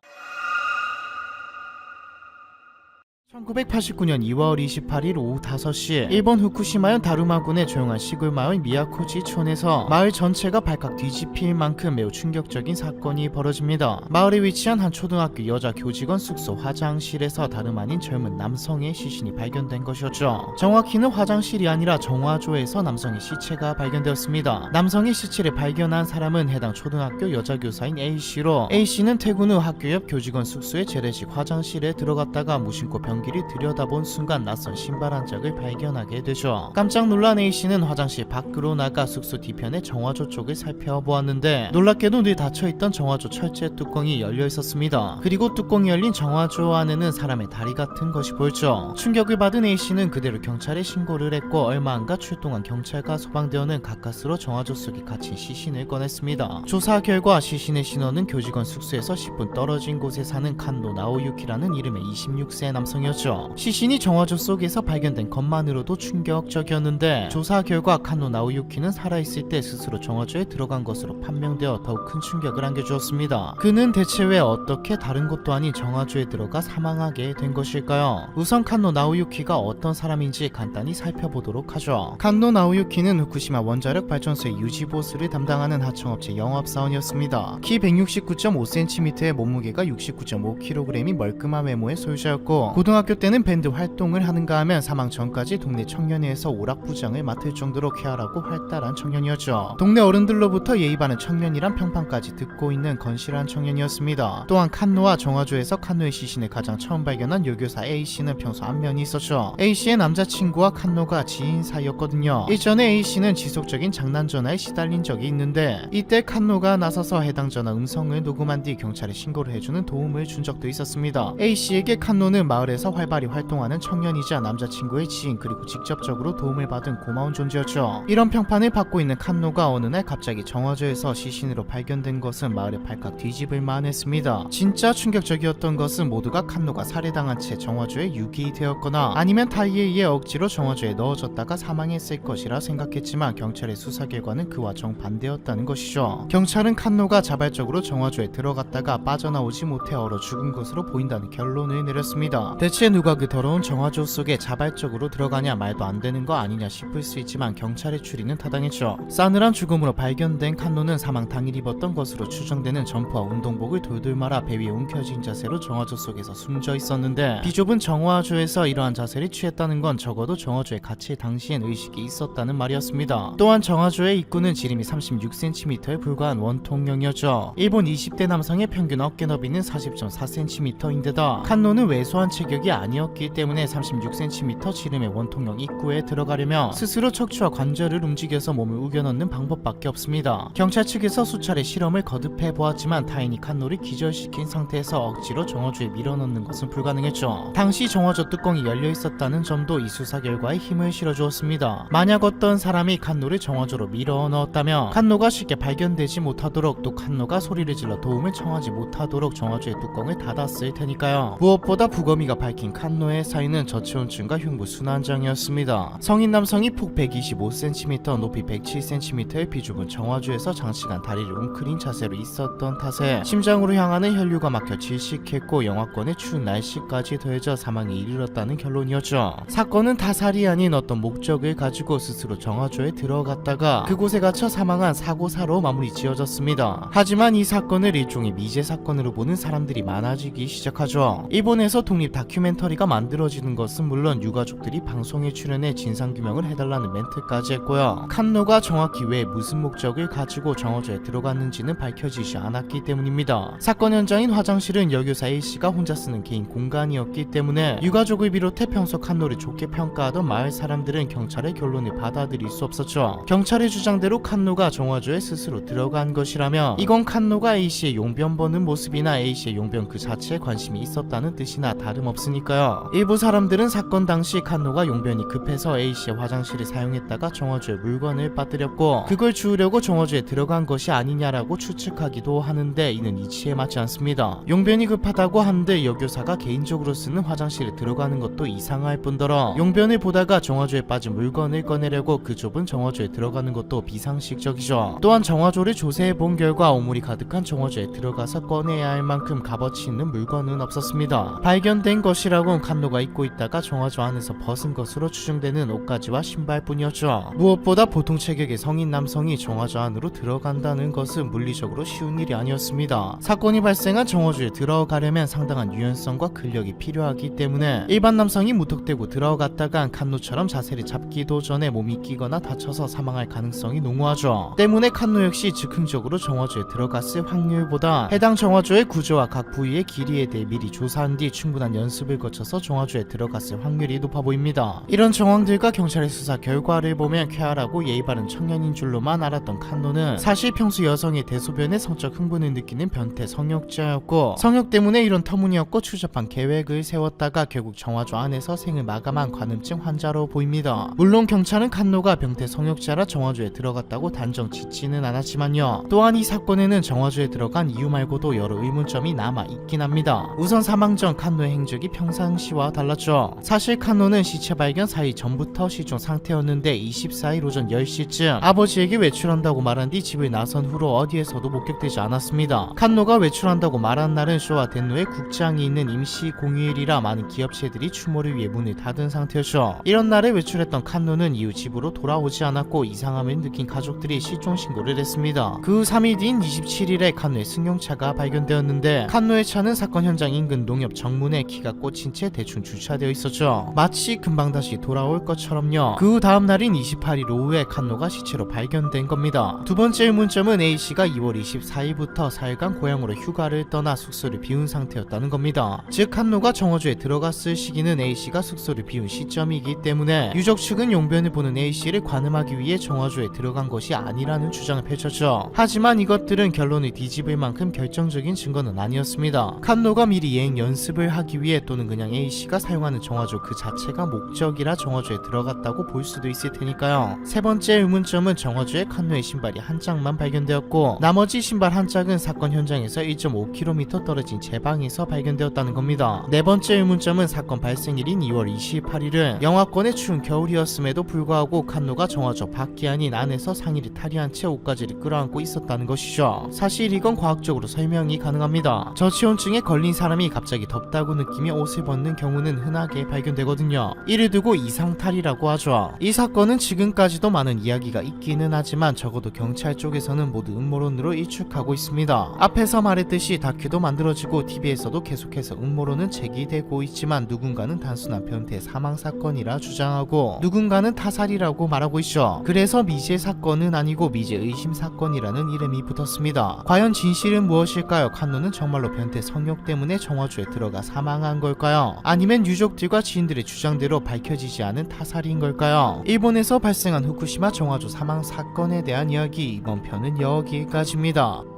1989년 2월 28일 오후 5시 일본 후쿠시마현 다루마군의 조용한 시골 마을 미야코지촌에서 마을 전체가 발칵 뒤집힐 만큼 매우 충격적인 사건이 벌어집니다. 마을에 위치한 한 초등학교 여자 교직원 숙소 화장실에서 다름 아닌 젊은 남성의 시신이 발견된 것이었죠. 정확히는 화장실이 아니라 정화조에서 남성의 시체가 발견되었습니다. 남성의 시체를 발견한 사람은 해당 초등학교 여자 교사인 A씨로 A씨는 퇴근 후 학교 옆 교직원 숙소의 재래식 화장실에 들어갔다가 무심코 변기를 들여다본 순간 낯선 신발 한 짝을 발견하게 되죠. 깜짝 놀란 A씨는 화장실 밖으로 나가 숙소 뒤편의 정화조 쪽을 살펴보았는데 놀랍게도 늘 닫혀있던 정화조 철제 뚜껑이 열려 있었습니다. 그리고 뚜껑이 열린 정화조 안에는 사람의 다리 같은 것이 보였죠. 충격을 받은 A씨는 그대로 경찰에 신고를 했고 얼마 안가 출동한 경찰과 소방대원은 가까스로 정화조 속에 갇힌 시신을 꺼냈습니다. 조사 결과 시신의 신원은 교직원 숙소에서 10분 떨어진 곳에 사는 칸노 나오유키라는 이름의 26세 남성이었죠. 시신이 정화조 속에서 발견된 것만으로도 충격적이었는데 조사 결과 칸노 나오유키는 살아있을 때 스스로 정화조에 들어간 것으로 판명되어 더욱 큰 충격을 안겨주었습니다. 그는 대체 왜 어떻게 다른 곳도 아닌 정화조에 들어가 사망하게 된 것일까요? 우선 칸노 나오유키가 어떤 사람인지 간단히 살펴보도록 하죠. 칸노 나오유키는 후쿠시마 원자력 발전소의 유지보수를 담당하는 하청업체 영업사원이었습니다. 키 169.5cm의 몸무게가 69.5kg인 멀끔한 외모의 소유자였고 고등학교 때는 밴드 활동을 하는가 하면 사망 전까지 동네 청년회에서 오락부장을 맡을 정도로 쾌활하고 활달한 청년이었죠. 동네 어른들로부터 예의 바른 청년이란 평판까지 듣고 있는 건실한 청년이었습니다. 또한 칸노와 정화조에서 칸노의 시신을 가장 처음 발견한 여교사 A씨는 평소 안면이 있었죠. A씨의 남자친구와 칸노가 지인 사이였거든요. 일전에 A씨는 지속적인 장난 전화에 시달린 적이 있는데 이때 칸노가 나서서 해당 전화 음성을 녹음한 뒤 경찰에 신고를 해주는 도움을 준 적도 있었습니다. A씨에게 칸노는 마을에서 활발히 활동하는 청년이자 남자친구의 지인 그리고 직접적으로 도움을 받은 고마운 존재였죠. 이런 평판을 받고 있는 칸노가 어느 날 갑자기 정화조에서 시신으로 발견된 것은 마을에 발칵 뒤집을 만했습니다. 진짜 충격적이었던 것은 모두가 칸노가 살해당한 채 정화조에 유기되었거나 아니면 타이에 의해 억지로 정화조에 넣어졌다가 사망했을 것이라 생각했지만 경찰의 수사 결과는 그와 정반대였다는 것이죠. 경찰은 칸노가 자발적으로 정화조에 들어갔다가 빠져나오지 못해 얼어 죽은 것으로 보인다는 결론을 내렸습니다. 대체 대체 누가 그 더러운 정화조 속에 자발적으로 들어가냐, 말도 안 되는 거 아니냐 싶을 수 있지만 경찰의 추리는 타당했죠. 싸늘한 죽음으로 발견된 칸노는 사망 당일 입었던 것으로 추정되는 점퍼와 운동복을 돌돌 말아 배 위에 움켜진 자세로 정화조 속에서 숨져 있었는데, 비좁은 정화조에서 이러한 자세를 취했다는 건 적어도 정화조에 갇힐 당시엔 의식이 있었다는 말이었습니다. 또한 정화조의 입구는 지름이 36cm에 불과한 원통형이었죠. 일본 20대 남성의 평균 어깨 너비는 40.4cm인데다 칸노는 왜소한 체격이 아니었기 때문에 36cm 지름의 원통형 입구에 들어가려면 스스로 척추와 관절을 움직여서 몸을 우겨넣는 방법밖에 없습니다. 경찰 측에서 수차례 실험을 거듭해 보았지만 타인이 칸노를 기절시킨 상태에서 억지로 정화조에 밀어넣는 것은 불가능했죠. 당시 정화조 뚜껑이 열려 있었다는 점도 이 수사 결과에 힘을 실어주었습니다. 만약 어떤 사람이 칸노를 정화조로 밀어 넣었다면 칸노가 쉽게 발견되지 못하도록, 또 칸노가 소리를 질러 도움을 청하지 못하도록 정화조의 뚜껑을 닫았을 테니까요. 무엇보다 부검이가 밝힌 칸노의 사인은 저체온증과 흉부순환장이었습니다. 성인 남성이 폭 125cm, 높이 107cm의 비좁은 정화조에서 장시간 다리를 웅크린 자세로 있었던 탓에 심장으로 향하는 혈류가 막혀 질식했고 영하권의 추운 날씨까지 더해져 사망에 이르렀다는 결론이었죠. 사건은 타살이 아닌 어떤 목적을 가지고 스스로 정화조에 들어갔다가 그곳에 갇혀 사망한 사고사로 마무리 지어졌습니다. 하지만 이 사건을 일종의 미제 사건으로 보는 사람들이 많아지기 시작하죠. 일본에서 독립 다큐멘터리가 만들어지는 것은 물론 유가족들이 방송에 출연해 진상규명을 해달라는 멘트까지 했고요. 칸노가 정확히 왜 무슨 목적을 가지고 정화조에 들어갔는지는 밝혀지지 않았기 때문입니다. 사건 현장인 화장실은 여교사 A씨가 혼자 쓰는 개인 공간이었기 때문에 유가족을 비롯해 평소 칸노를 좋게 평가하던 마을 사람들은 경찰의 결론을 받아들일 수 없었죠. 경찰의 주장대로 칸노가 정화조에 스스로 들어간 것이라면 이건 칸노가 A씨의 용변 보는 모습이나 A씨의 용변 그 자체에 관심이 있었다는 뜻이나 다름없으니까요. 일부 사람들은 사건 당시 칸노가 용변이 급해서 A씨의 화장실을 사용했다가 정화조에 물건을 빠뜨렸고 그걸 주우려고 정화조에 들어간 것이 아니냐라고 추측하기도 하는데 이는 이치에 맞지 않습니다. 용변이 급하다고 한들 여교사가 개인적으로 쓰는 화장실에 들어가는 것도 이상할 뿐더러 용변을 보다가 정화조에 빠진 물건을 꺼내려고 그 좁은 정화조에 들어가는 것도 비상식적이죠. 또한 정화조를 조사해 본 결과 오물이 가득한 정화조에 들어가서 꺼내야 할 만큼 값어치 있는 물건은 없었습니다. 발견된 것이라곤 칸노가 입고 있다가 정화조 안에서 벗은 것으로 추정되는 옷가지와 신발뿐이었죠. 무엇보다 보통 체격의 성인 남성이 정화조 안으로 들어간다는 것은 물리적으로 쉬운 일이 아니었습니다. 사건이 발생한 정화조에 들어가려면 상당한 유연성과 근력이 필요하기 때문에 일반 남성이 무턱대고 들어갔다간 칸노처럼 자세를 잡기도 전에 몸이 끼거나 다쳐서 사망할 가능성이 농후하죠. 때문에 칸노 역시 즉흥적으로 정화조에 들어갔을 확률보다 해당 정화조의 구조와 각 부위의 길이에 대해 미리 조사한 뒤 충분한 연습을 거쳐서 정화조에 들어갔을 확률이 높아 보입니다. 이런 정황들과 경찰의 수사 결과를 보면 쾌활하고 예의 바른 청년인 줄로만 알았던 칸노는 사실 평소 여성의 대소변에 성적 흥분을 느끼는 변태 성욕자였고 성욕 때문에 이런 터무니없고 추잡한 계획을 세웠다가 결국 정화조 안에서 생을 마감한 관음증 환자로 보입니다. 물론 경찰은 칸노가 변태 성욕자라 정화조에 들어갔다고 단정 짓지는 않았지만요. 또한 이 사건에는 정화조에 들어간 이유 말고도 여러 의문점이 남아 있긴 합니다. 우선 사망 전 칸노의 행적이 평상시와 달랐죠. 사실 칸노는 시체 발견 4일 전부터 시종 상태였는데 24일 오전 10시쯤 아버지에게 외출한다고 말한 뒤 집을 나선 후로 어디에서도 목격되지 않았습니다. 칸노가 외출한다고 말한 날은 쇼와 덴노의 국장이 있는 임시 공휴일이라 많은 기업체들이 추모를 위해 문을 닫은 상태였죠. 이런 날에 외출했던 칸노는 이후 집으로 돌아오지 않았고 이상함을 느낀 가족들이 실종 신고를 했습니다. 그 후 3일 뒤인 27일에 칸노의 승용차가 발견되었는데 칸노의 차는 사건 현장 인근 농협 정문에 키가 꽂힌 채 대충 주차되어 있었죠. 마치 금방 다시 돌아올 것처럼요. 그 후 다음 날인 28일 오후에 칸노가 시체로 발견된 겁니다. 두 번째 의문점은 A씨가 2월 24일부터 4일간 고향으로 휴가를 떠나 숙소를 비운 상태였다는 겁니다. 즉 칸노가 정화조에 들어갔을 시기는 A씨가 숙소를 비운 시점이기 때문에 유족 측은 용변을 보는 A씨를 관음하기 위해 정화조에 들어간 것이 아니라는 주장을 펼쳤죠. 하지만 이것들은 결론을 뒤집을 만큼 결정적인 증거는 아니었습니다. 칸노가 미리 예행 연습을 하기 위해 또는 그냥 A씨가 사용하는 정화조 그 자체가 목적이라 정화조에 들어갔다고 볼 수도 있을 테니까요. 세 번째 의문점은 정화조에 칸노의 신발이 한 짝만 발견되었고 나머지 신발 한 짝은 사건 현장에서 1.5km 떨어진 제 방에서 발견되었다는 겁니다. 네 번째 의문점은 사건 발생일인 2월 28일은 영하권의 추운 겨울이었음에도 불구하고 칸노가 정화조 밖이 아닌 안에서 상의를 탈의한 채 옷가지를 끌어안고 있었다는 것이죠. 사실 이건 과학적으로 설명이 가능합니다. 저체온증에 걸린 사람이 갑자기 덥다고 느끼며 옷을 옷을 벗는 경우는 흔하게 발견되거든요. 이를 두고 이상탈이라고 하죠. 이 사건은 지금까지도 많은 이야기가 있기는 하지만 적어도 경찰 쪽에서는 모두 음모론으로 일축하고 있습니다. 앞에서 말했듯이 다큐도 만들어지고 TV에서도 계속해서 음모론은 제기되고 있지만 누군가는 단순한 변태 사망 사건이라 주장하고 누군가는 타살이라고 말하고 있죠. 그래서 미제 사건은 아니고 미제 의심 사건이라는 이름이 붙었습니다. 과연 진실은 무엇일까요? 칸노는 정말로 변태 성욕 때문에 정화조에 들어가 사망한 걸까요? 아니면 유족들과 지인들의 주장대로 밝혀지지 않은 타살인 걸까요? 일본에서 발생한 후쿠시마 정화조 사망 사건에 대한 이야기, 이번 편은 여기까지입니다.